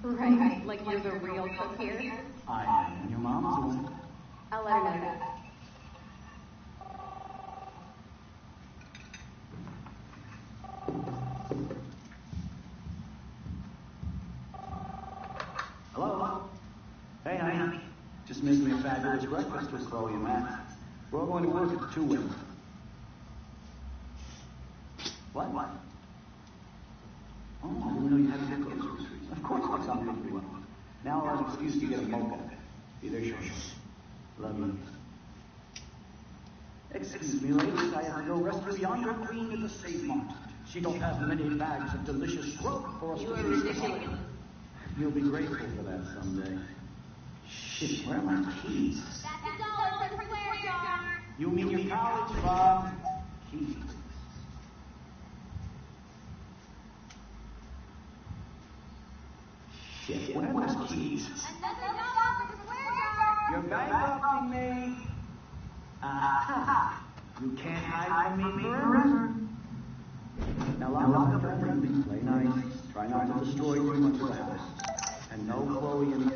Right, like you're the real cook here? I am, and your mom's the one. I'll let her know that. Hello? Hey, honey. Just missed me a fabulous breakfast with Chloe and Matt. We're all going to work at the Two Wing. What? Oh, I didn't know you had a good groceries. Of course, I'll pick you up. Now I'll have an excuse to get a mocha. Be there shortly. Love you. Excuse me, ladies. I have to go rescue yonder queen at the Save Mart. She don't have many bags of delicious grub for us to eat. You'll be grateful for that someday. Shit, where are my keys? That's $1 for the square jar. You mean your college fund? Keys. Shit, where are those keys? Another $1 for the square jar. You're bankrupting me. Aha. You can't hide from me forever. Now lock up everything. Play nice. Try not to destroy too much of the house. And no Chloe and...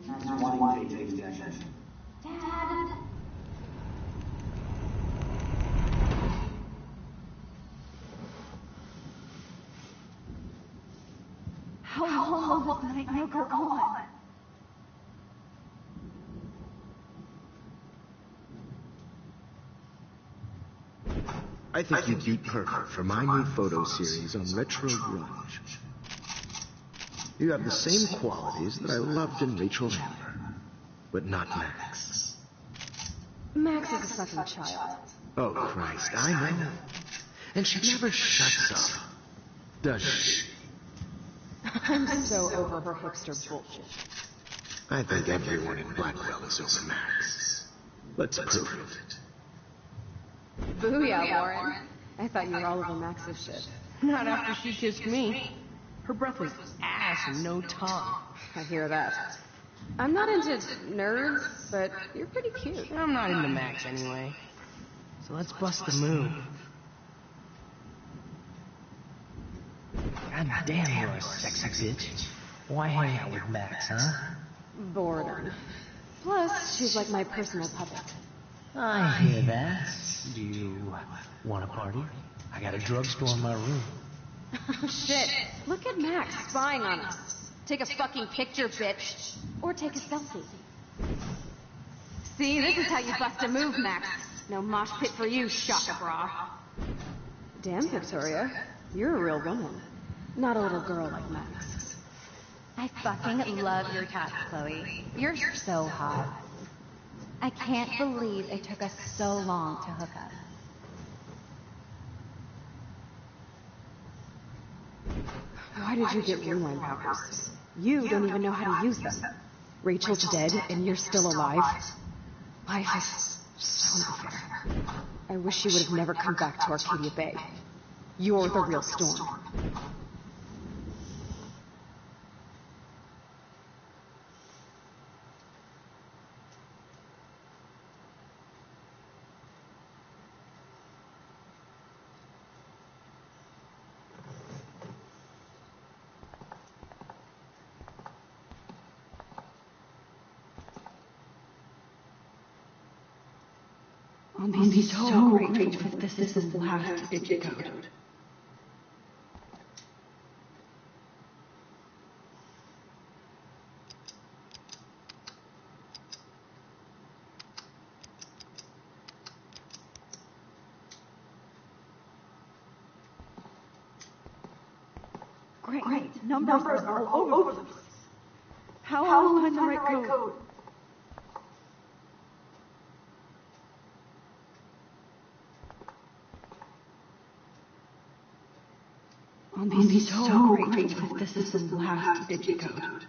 That's wanting to take Dad. How long will this nightmare go on? I think you'd be perfect for my new photo series on retro grunge. You have the same qualities that I loved in Rachel Amber, but not Max. Max is a fucking child. Oh, Christ, I know. And she never shuts up, does she? I'm so over her hipster bullshit. I think everyone in Blackwell is over Max. Let's prove it. Booyah, Warren. I thought you were all over Max's shit. Not after she kissed me. Her breath was ass and no tongue. I hear that. I'm not into nerds, but you're pretty cute. I'm not into Max anyway. So let's bust the move. God damn, you're a sexy bitch. Why hang out with Max, huh? Boredom. Plus, she's like my personal puppet. I hear that. Do you want a party? I got a drugstore in my room. Shit. Look at Max spying on us. Take a fucking picture, bitch. Or take a selfie. See, this is how you bust a move, Max. No mosh pit for you, Shaka Bra. Damn, Victoria. You're a real woman. Not a little girl like Max. I fucking love your tats, Chloe. You're so hot. I can't believe it took us so long to hook up. Why did you get rewind powers? You don't even know how to use them. Rachel's dead and you're still alive. Life is so unfair. I wish you would have never come back to Arcadia Bay. You're the real Storm. I'll be so grateful if this is the last digit code. Great. Numbers are all over the place. How will I find the right code? I'll be so grateful if this is the last digit code.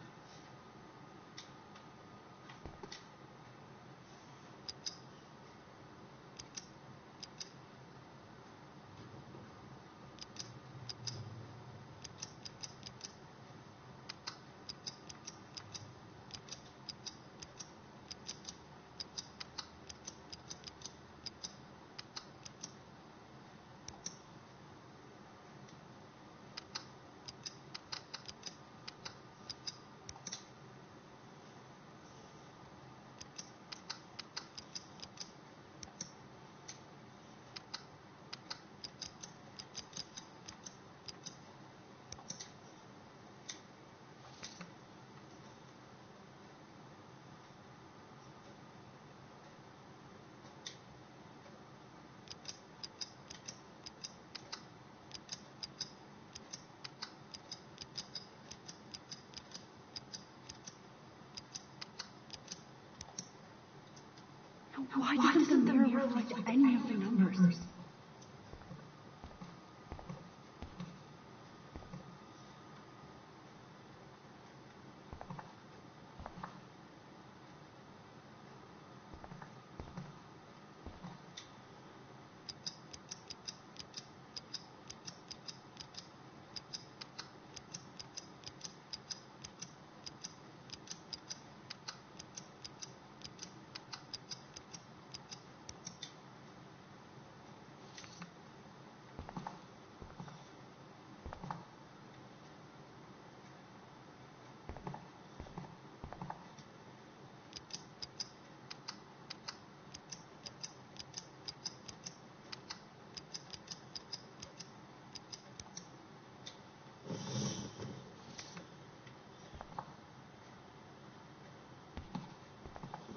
Why doesn't the mirror reflect any of the numbers?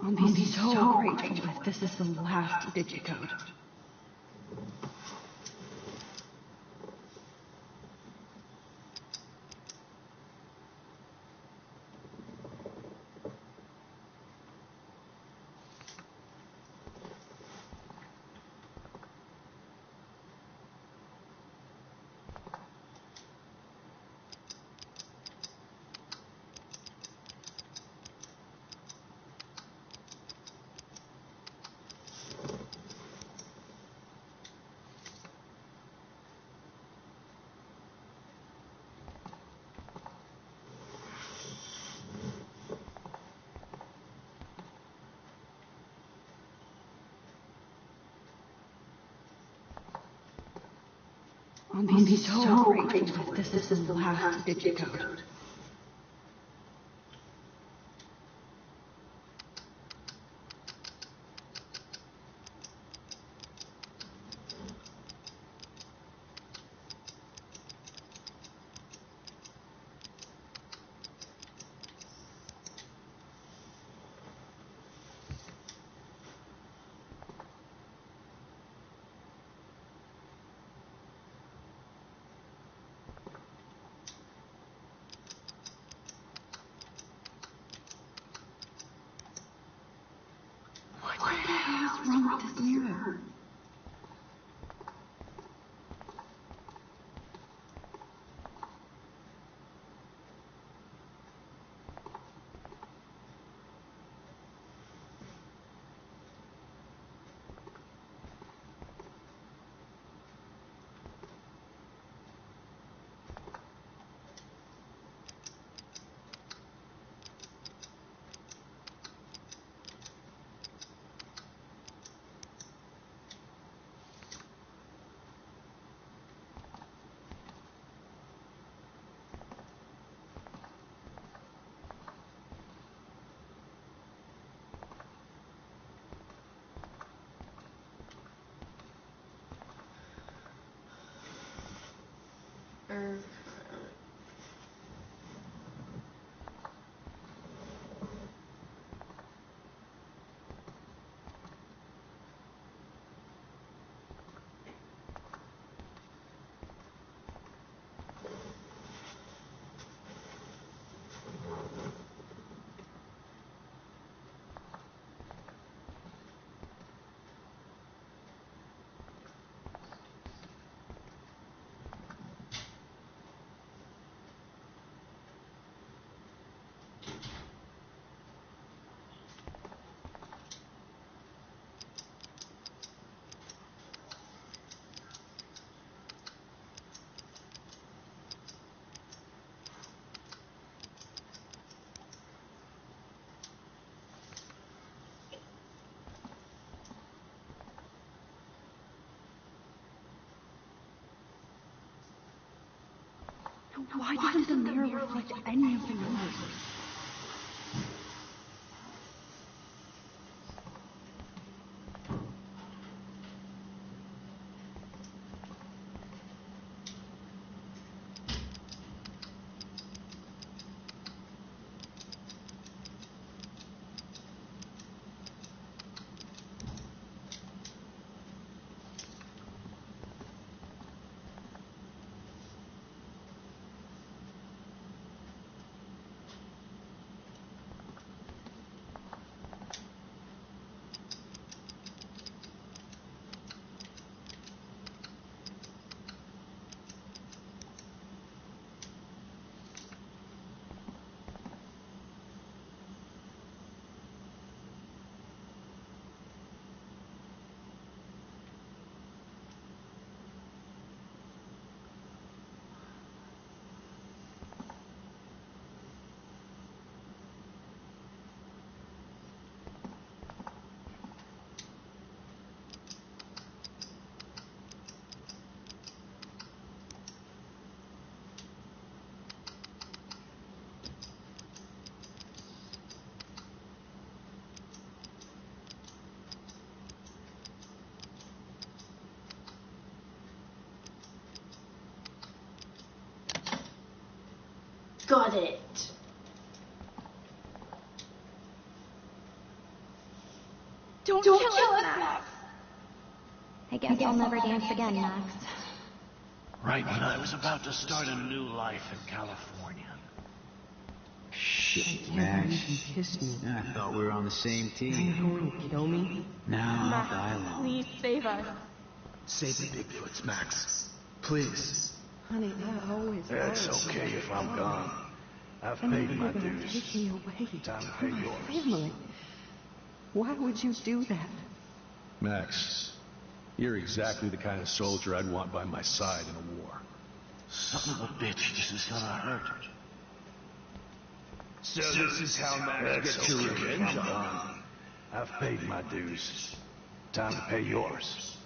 I'll be so grateful if this is the last digit code. I'll be so grateful if this is the last digicode. What the hell is wrong with this mirror? Why doesn't the mirror reflect any of the numbers? Got it. Don't kill us, Max. I guess I'll never dance again, Max. Right when I was about to start a new life in California. Shit, Max. You kissed me. I thought we were on the same You're team. going to kill me? Now Max, I'll die alone. please save us. Save the Bigfoots, Max. Please. Honey, I always It's was. okay if I'm gone. I've And paid now my you're gonna dues. take me away Time to from pay my yours. family. Why would you do that? Max, you're exactly the kind of soldier I'd want by my side in a war. Son of a bitch, this is gonna hurt. So this is how Max gets your revenge I'm on. gone. I've paid my dues. Time to pay yours.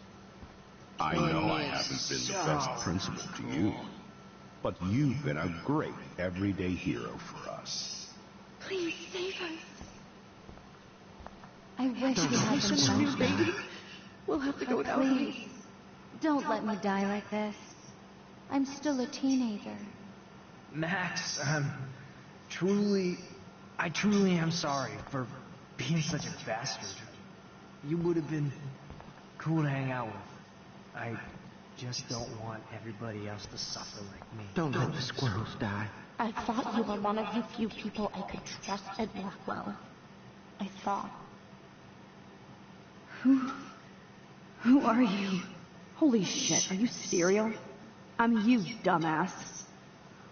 I know I haven't been the best principal to you, but you've been a great everyday hero for us. Please save us. I wish we had some sunshine. We'll have to go But down. please, don't let me die like this. I'm still a teenager. Max, I truly am sorry for being such a bastard. You would have been cool to hang out with. I just don't want everybody else to suffer like me. Don't let the squirrels die. I thought you were one of the few people I could trust at Blackwell. I thought. Who are you? Holy shit, are you serial? I'm you, dumbass.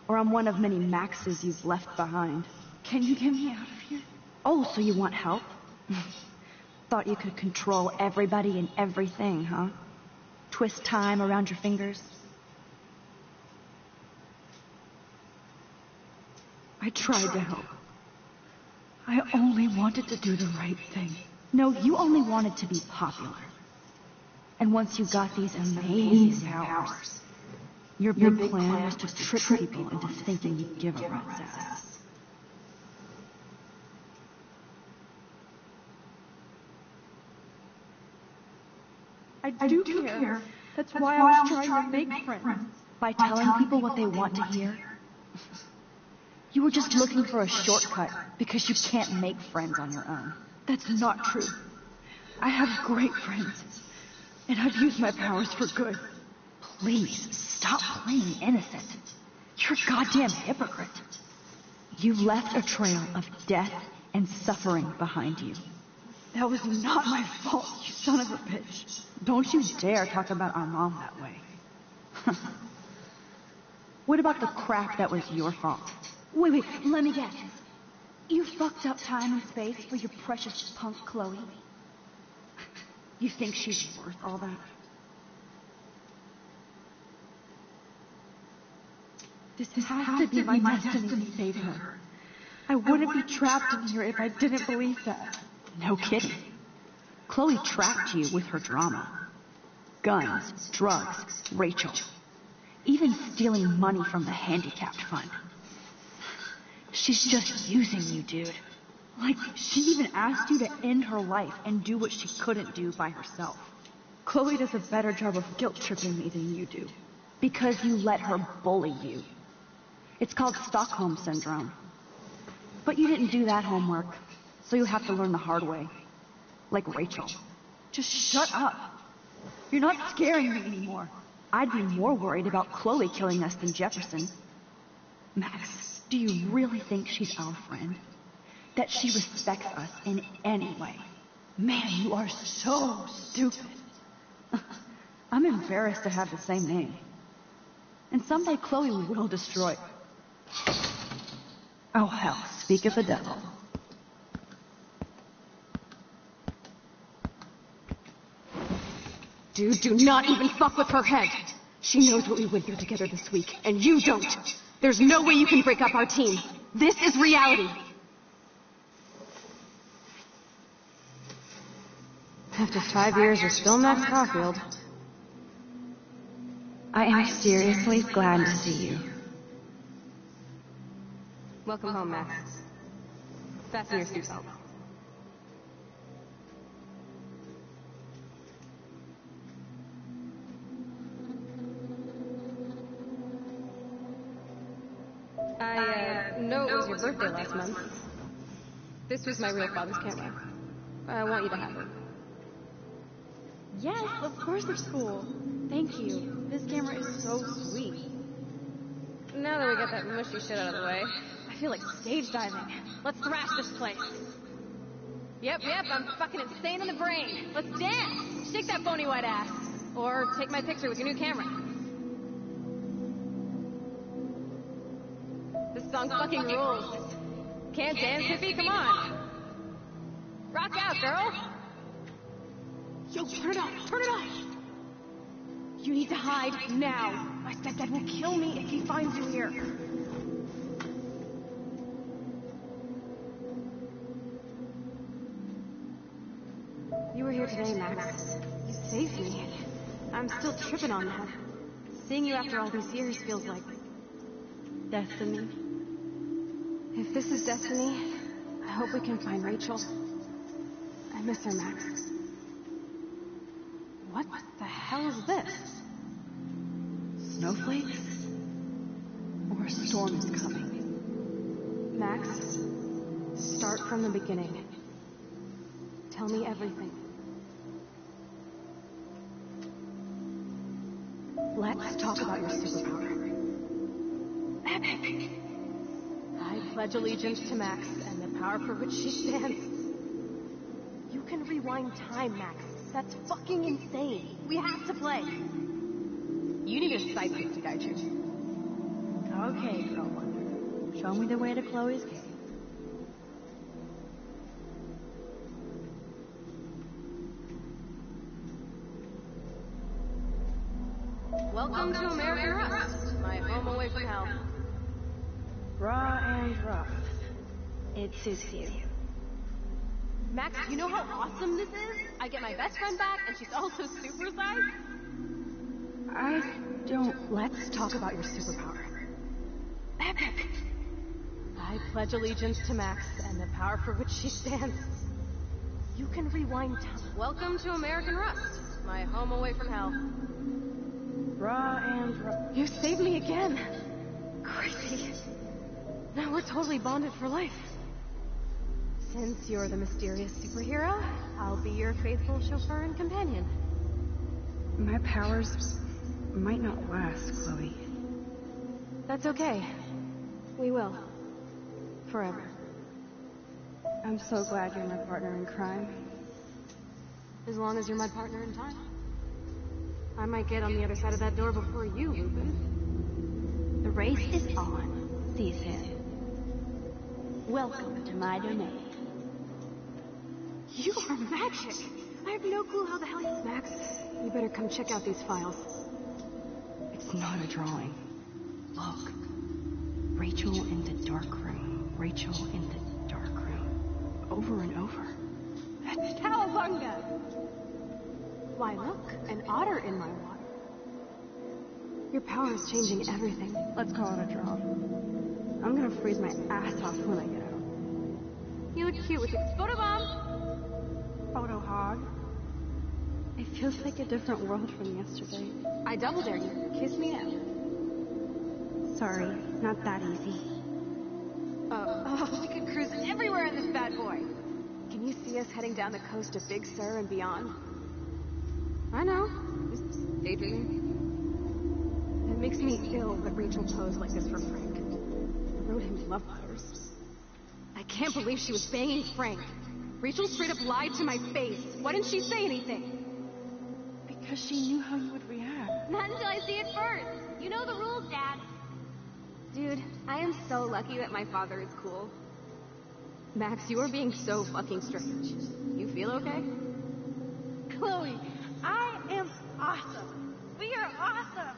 Or I'm one of many Maxes you've left behind. Can you get me out of here? Oh, so you want help? Thought you could control everybody and everything, huh? Twist time around your fingers? I tried to help. I only wanted to do the right thing. No, you only wanted to be popular. And once you got these amazing powers, your big plan was to trick people into thinking you'd give a rat's ass. I do care. That's why I was trying to make friends. By telling people what they want to hear? You were just looking for a shortcut because you can't make friends on your own. That's not true. I have great friends. And I've used my powers for good. Please, stop playing innocent. You're a goddamn hypocrite. You left a trail of death and suffering behind you. That was not my fault, you son of a bitch. Don't you dare talk about our mom that way. What about the crap that was your fault? Wait, let me guess. You fucked up time and space for your precious punk Chloe. You think she's worth all that? This has to be my destiny to save her. I wouldn't be trapped in here if I didn't believe that. No kidding. Chloe trapped you with her drama. Guns, drugs, Rachel. Even stealing money from the handicapped fund. She's just using you, dude. Like, she even asked you to end her life and do what she couldn't do by herself. Chloe does a better job of guilt-tripping me than you do. Because you let her bully you. It's called Stockholm Syndrome. But you didn't do that homework, so you'll have to learn the hard way. Like Rachel. Just shut up. You're not scaring me anymore. I'd be more worried about Chloe killing us than Jefferson. Max, do you really think she's our friend? That she respects us in any way? Man, you are so stupid. I'm embarrassed to have the same name. And someday Chloe will destroy. Oh hell, speak of the devil. Dude, do not even fuck with her head. She knows what we went through together this week, and you don't. There's no way you can break up our team. This is reality. After 5 years, you're still Max Caulfield. I am seriously glad to see you. Welcome home, Max. Fasten your seatbelt. I know it was your birthday last month. This was my real father's camera. I want you to have it. Yes, of course it's cool. Thank you. This camera is so sweet. Now that we got that mushy shit out of the way, I feel like stage diving. Let's thrash this place. Yep, I'm fucking insane in the brain. Let's dance! Shake that bony white ass. Or take my picture with your new camera. This song fucking rules. Can't dance, hippie? Come on. Rock out, girl! Yo, turn it off! Turn it off! You need to hide now. My stepdad will kill me if he finds you here. You were here today, Max. You saved me. I'm still tripping on that. Seeing you after all these years feels like... destiny. If this is destiny, I hope we can find Rachel. I miss her, Max. What the hell is this? Snowflakes? Or a storm is coming? Max, start from the beginning. Tell me everything. Let's talk about your superpower. Epic! I pledge allegiance to Max and the power for which she stands. You can rewind time, Max. That's fucking insane. We have to play. You need a sidekick to guide you. Okay, girl wonder. Show me the way to Chloe's cave. Welcome to American Rust, my home away from hell. Raw and rough. It suits you. Max, you know how awesome this is? I get my best friend back, and she's also supersized. I don't... Let's talk about your superpower. Epic! I pledge allegiance to Max and the power for which she stands. You can rewind time. Welcome to American Rust, my home away from hell. Raw and rough. You saved me again. Crazy. Now we're totally bonded for life. Since you're the mysterious superhero, I'll be your faithful chauffeur and companion. My powers might not last, Chloe. That's okay. We will. Forever. I'm so glad you're my partner in crime. As long as you're my partner in time. I might get on the other side of that door before you, Lupin. The race is on. Seize him. Welcome to my domain. You are magic! I have no clue how the hell you... Max, you better come check out these files. It's not a drawing. Look. Rachel in the dark room. Rachel in the dark room. Over and over. That's Cowabunga! Why, look, an otter in my water. Your power is changing everything. Let's call it a draw. I'm gonna freeze my ass off when I get out. You look cute with your photobomb! Photo hog. It feels like a different world from yesterday. I double dare you. Kiss me now. Sorry, not that easy. Oh, we could cruise everywhere in this bad boy. Can you see us heading down the coast of Big Sur and beyond? I know. Just daydreaming. It makes me ill that Rachel posed like this for Frank. Wrote him love letters. I can't believe she was banging Frank. Rachel straight up lied to my face. Why didn't she say anything? Because she knew how you would react. Not until I see it first. You know the rules, Dad. Dude, I am so lucky that my father is cool. Max, you are being so fucking strange. You feel okay? Chloe, I am awesome. We are awesome.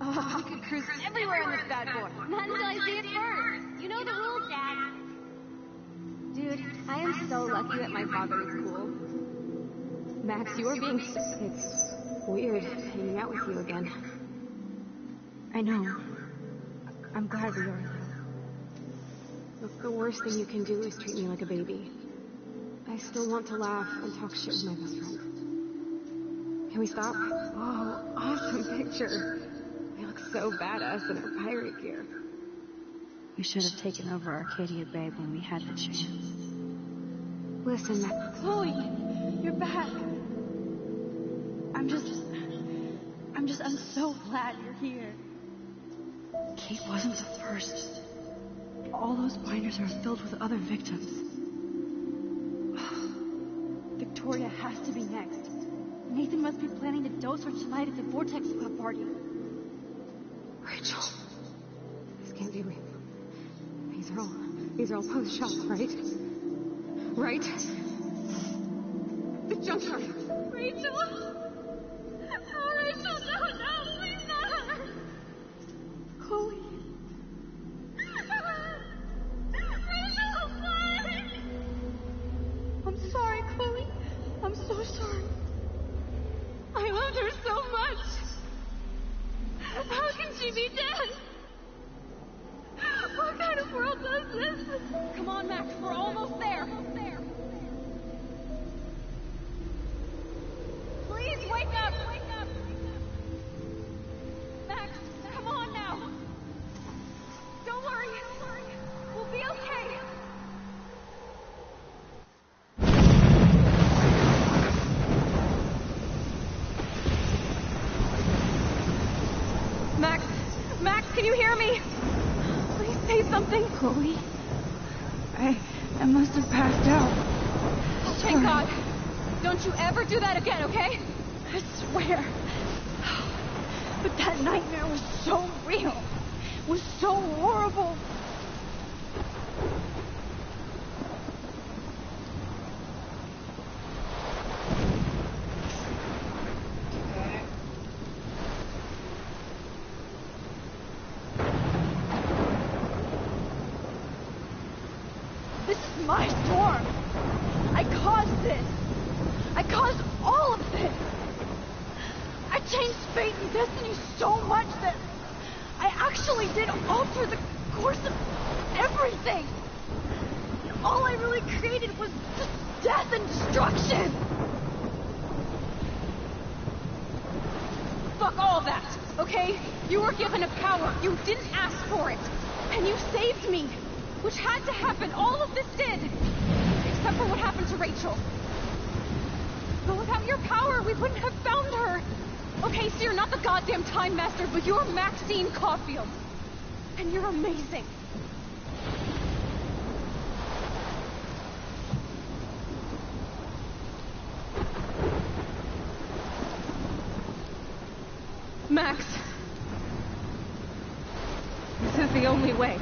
Oh, we could cruise everywhere in this bad boy. Not until I see it first. You know the rules, Dad. Dude, I am so lucky that my father is cool. Max, you are being so... It's weird hanging out with you again. I know. I'm glad we are, though. Look, the worst thing you can do is treat me like a baby. I still want to laugh and talk shit with my best friend. Can we stop? Oh, awesome picture. We look so badass in our pirate gear. We should have taken over Arcadia Bay when we had the chance. Listen, Max. Chloe, you're back. I'm so glad you're here. Kate wasn't the first. All those binders are filled with other victims. Victoria has to be next. Nathan must be planning to dose her tonight at the Vortex Club party. Rachel. This can't be real. These are all post shots, right? Right? The Rachel! Rachel! Oh, Rachel, no, please not her! Chloe. Rachel, why? I'm sorry, Chloe. I'm so sorry. I loved her so much. How can she be dead? What kind of world does this? Come on, Max, we're almost there. Please wake up! Max, come on now. Don't worry. We'll be okay. Max, can you hear me? Please say something. Chloe, I must have passed out. Oh, thank God. Don't you ever do that again, okay? I swear. But that nightmare was so real. Was so horrible. This is my storm. I caused this. I caused all of this. I changed fate and destiny so much that I actually did alter the course of everything. And all I really created was just death and destruction. Fuck all that, okay? You were given a power. You didn't ask for it. And you saved me. Which had to happen. All of this did. Except for what happened to Rachel. But without your power, we wouldn't have found her. Okay, so you're not the goddamn Time Master, but you're Maxine Caulfield. And you're amazing. Max. This is the only way.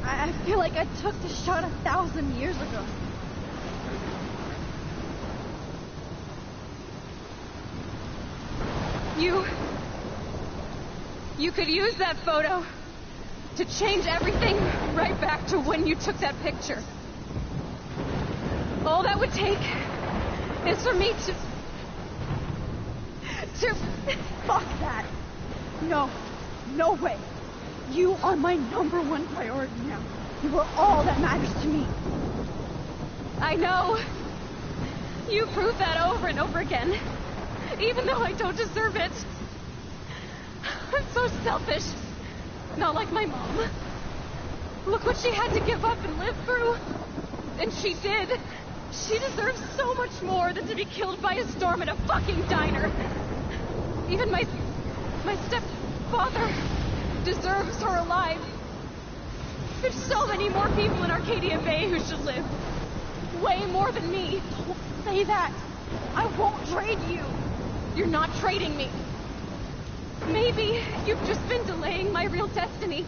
I feel like I took the shot 1,000 years ago. You could use that photo to change everything right back to when you took that picture. All that would take is for me to... Fuck that. No way. You are my #1 priority now. You are all that matters to me. I know. You prove that over and over again. Even though I don't deserve it. I'm so selfish. Not like my mom. Look what she had to give up and live through. And she did. She deserves so much more than to be killed by a storm at a fucking diner. Even my stepfather deserves her alive. There's so many more people in Arcadia Bay who should live. Way more than me. Don't say that. I won't trade you. You're not trading me. Maybe you've just been delaying my real destiny.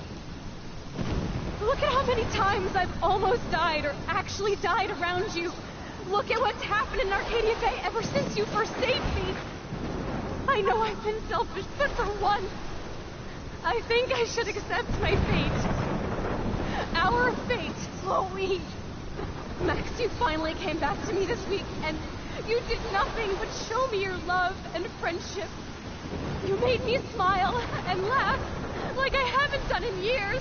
Look at how many times I've almost died or actually died around you. Look at what's happened in Arcadia Bay ever since you first saved me. I know I've been selfish, but for once, I think I should accept my fate. Our fate. Chloe. Max, you finally came back to me this week, and you did nothing but show me your love and friendship. You made me smile and laugh like I haven't done in years.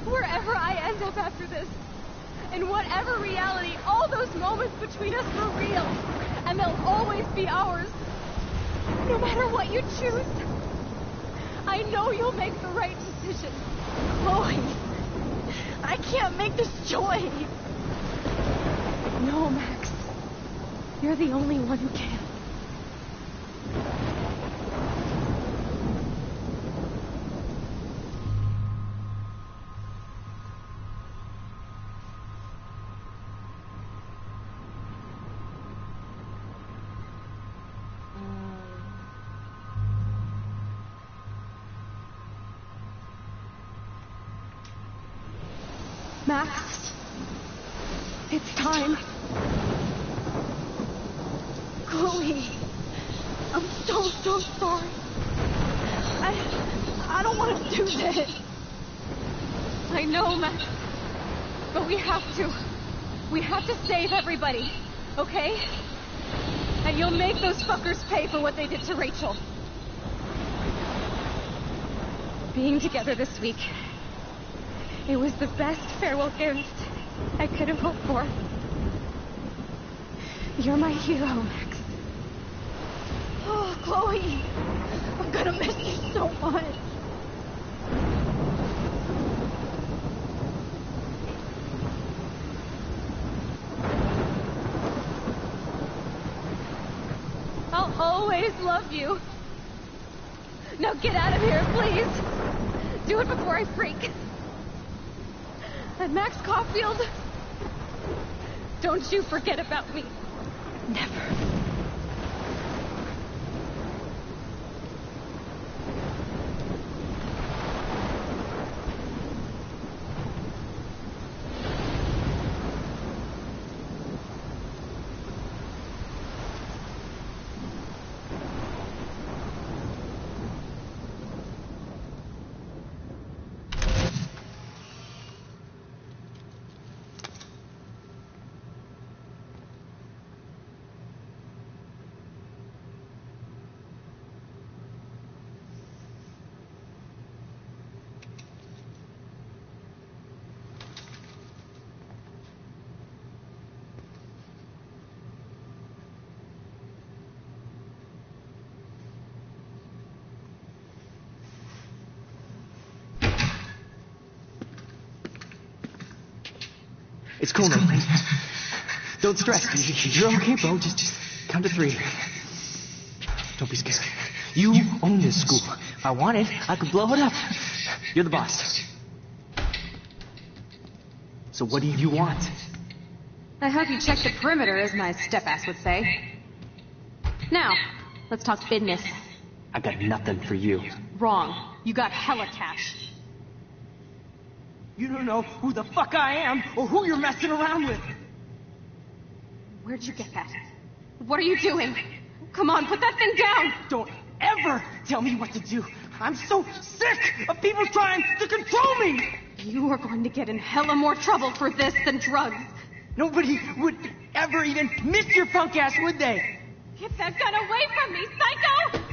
Wherever I end up after this, in whatever reality, all those moments between us were real, and they'll always be ours. No matter what you choose, I know you'll make the right decision. Chloe, I can't make this choice. No, Max. You're the only one who can. Max? It's time. Chloe, I'm so sorry. I don't want to do this. I know, Max. But we have to. We have to save everybody, okay? And you'll make those fuckers pay for what they did to Rachel. Being together this week, it was the best farewell gift I could have hoped for. You're my hero, Max. Oh, Chloe, I'm gonna miss you so much. I'll always love you. Now get out of here, please. Do it before I freak. And Max Caulfield, don't you forget about me. Never. It's cool, Nathan. Don't stress. You're okay, bro. Just count to 3. Don't be scared. You own this school. If I wanted, I could blow it up. You're the boss. So what do you want? I hope you check the perimeter, as my step-ass would say. Now, let's talk business. I got nothing for you. Wrong. You got hella cash. You don't know who the fuck I am or who you're messing around with. Where'd you get that? What are you doing? Come on, put that thing down! Don't ever tell me what to do. I'm so sick of people trying to control me! You are going to get in hella more trouble for this than drugs. Nobody would ever even miss your punk ass, would they? Get that gun away from me, psycho!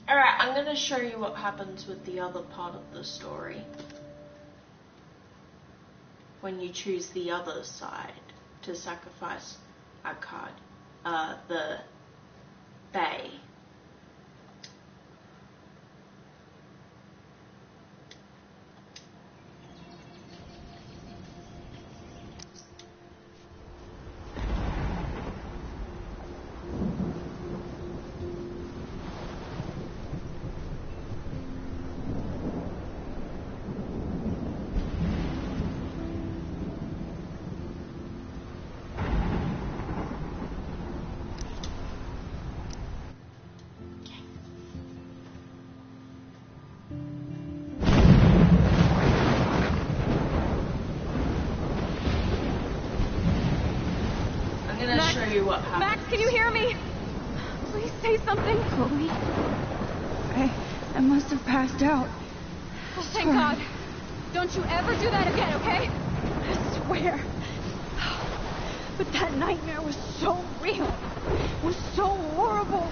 Alright, I'm gonna show you what happens with the other part of the story. When you choose the other side to sacrifice Akkad, the Bay. Max, can you hear me? Please say something. Chloe, I must have passed out. Oh, thank God. Don't you ever do that again, okay? I swear. But that nightmare was so real. It was so horrible.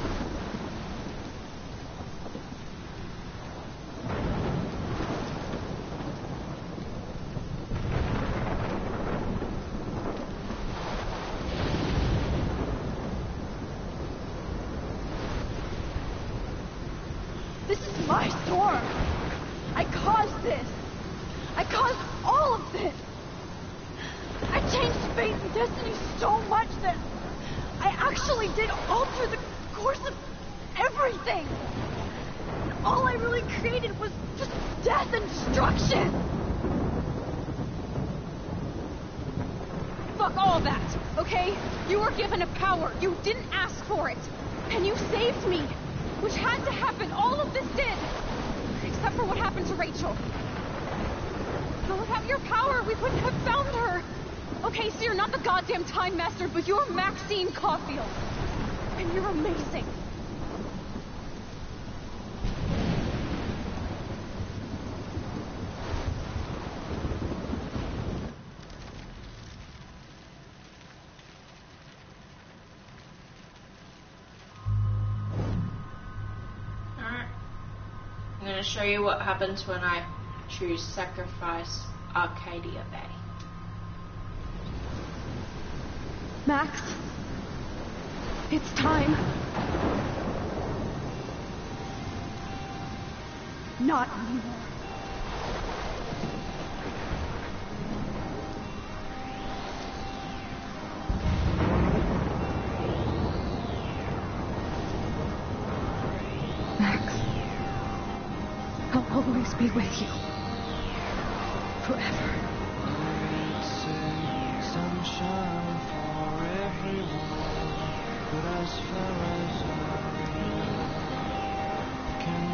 This is my storm. I caused this. I caused all of this. I changed fate and destiny so much that I actually did alter the course of everything. And all I really created was just death and destruction. Fuck all of that, okay? You were given a power. You didn't ask for it. And you saved me. Which had to happen. All of this did. Except for what happened to Rachel. But without your power, we wouldn't have found her. Okay, so you're not the goddamn Time Master, but you're Maxine Caulfield. And you're amazing. I'm going to show you what happens when I choose Sacrifice Arcadia Bay. Max, it's time. Not anymore. I'll always be with you. Forever. Sunshine for everyone, but as far as I can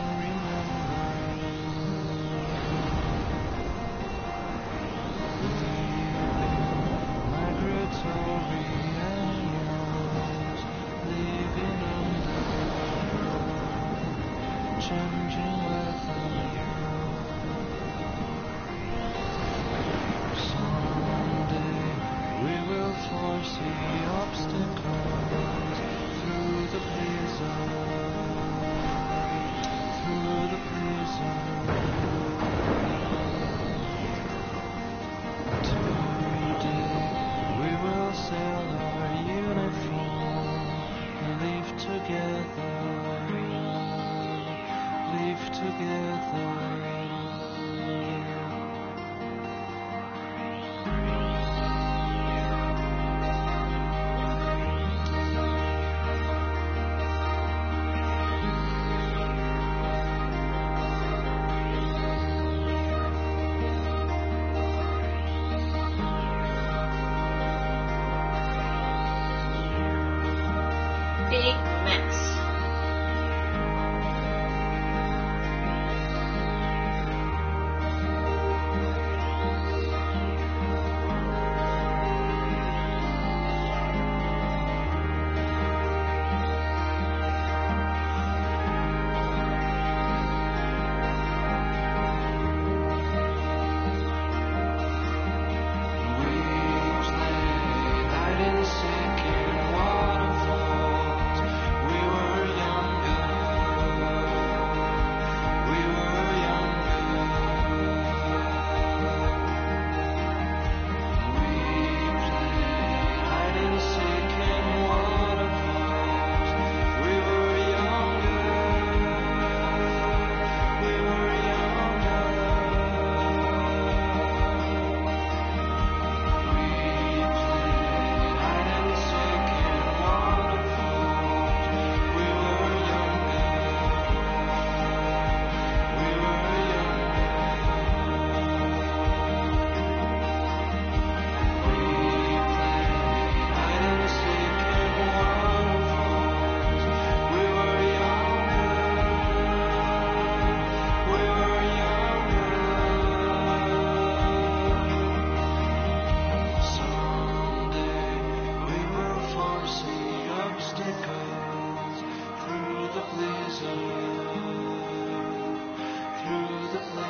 migratory animals living under, changing weather.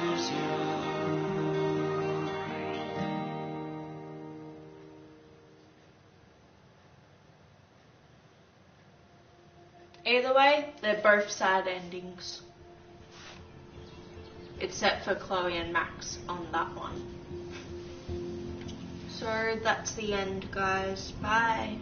lose you. Either way, they're both sad endings. Except for Chloe and Max on that one. So that's the end, guys. Bye.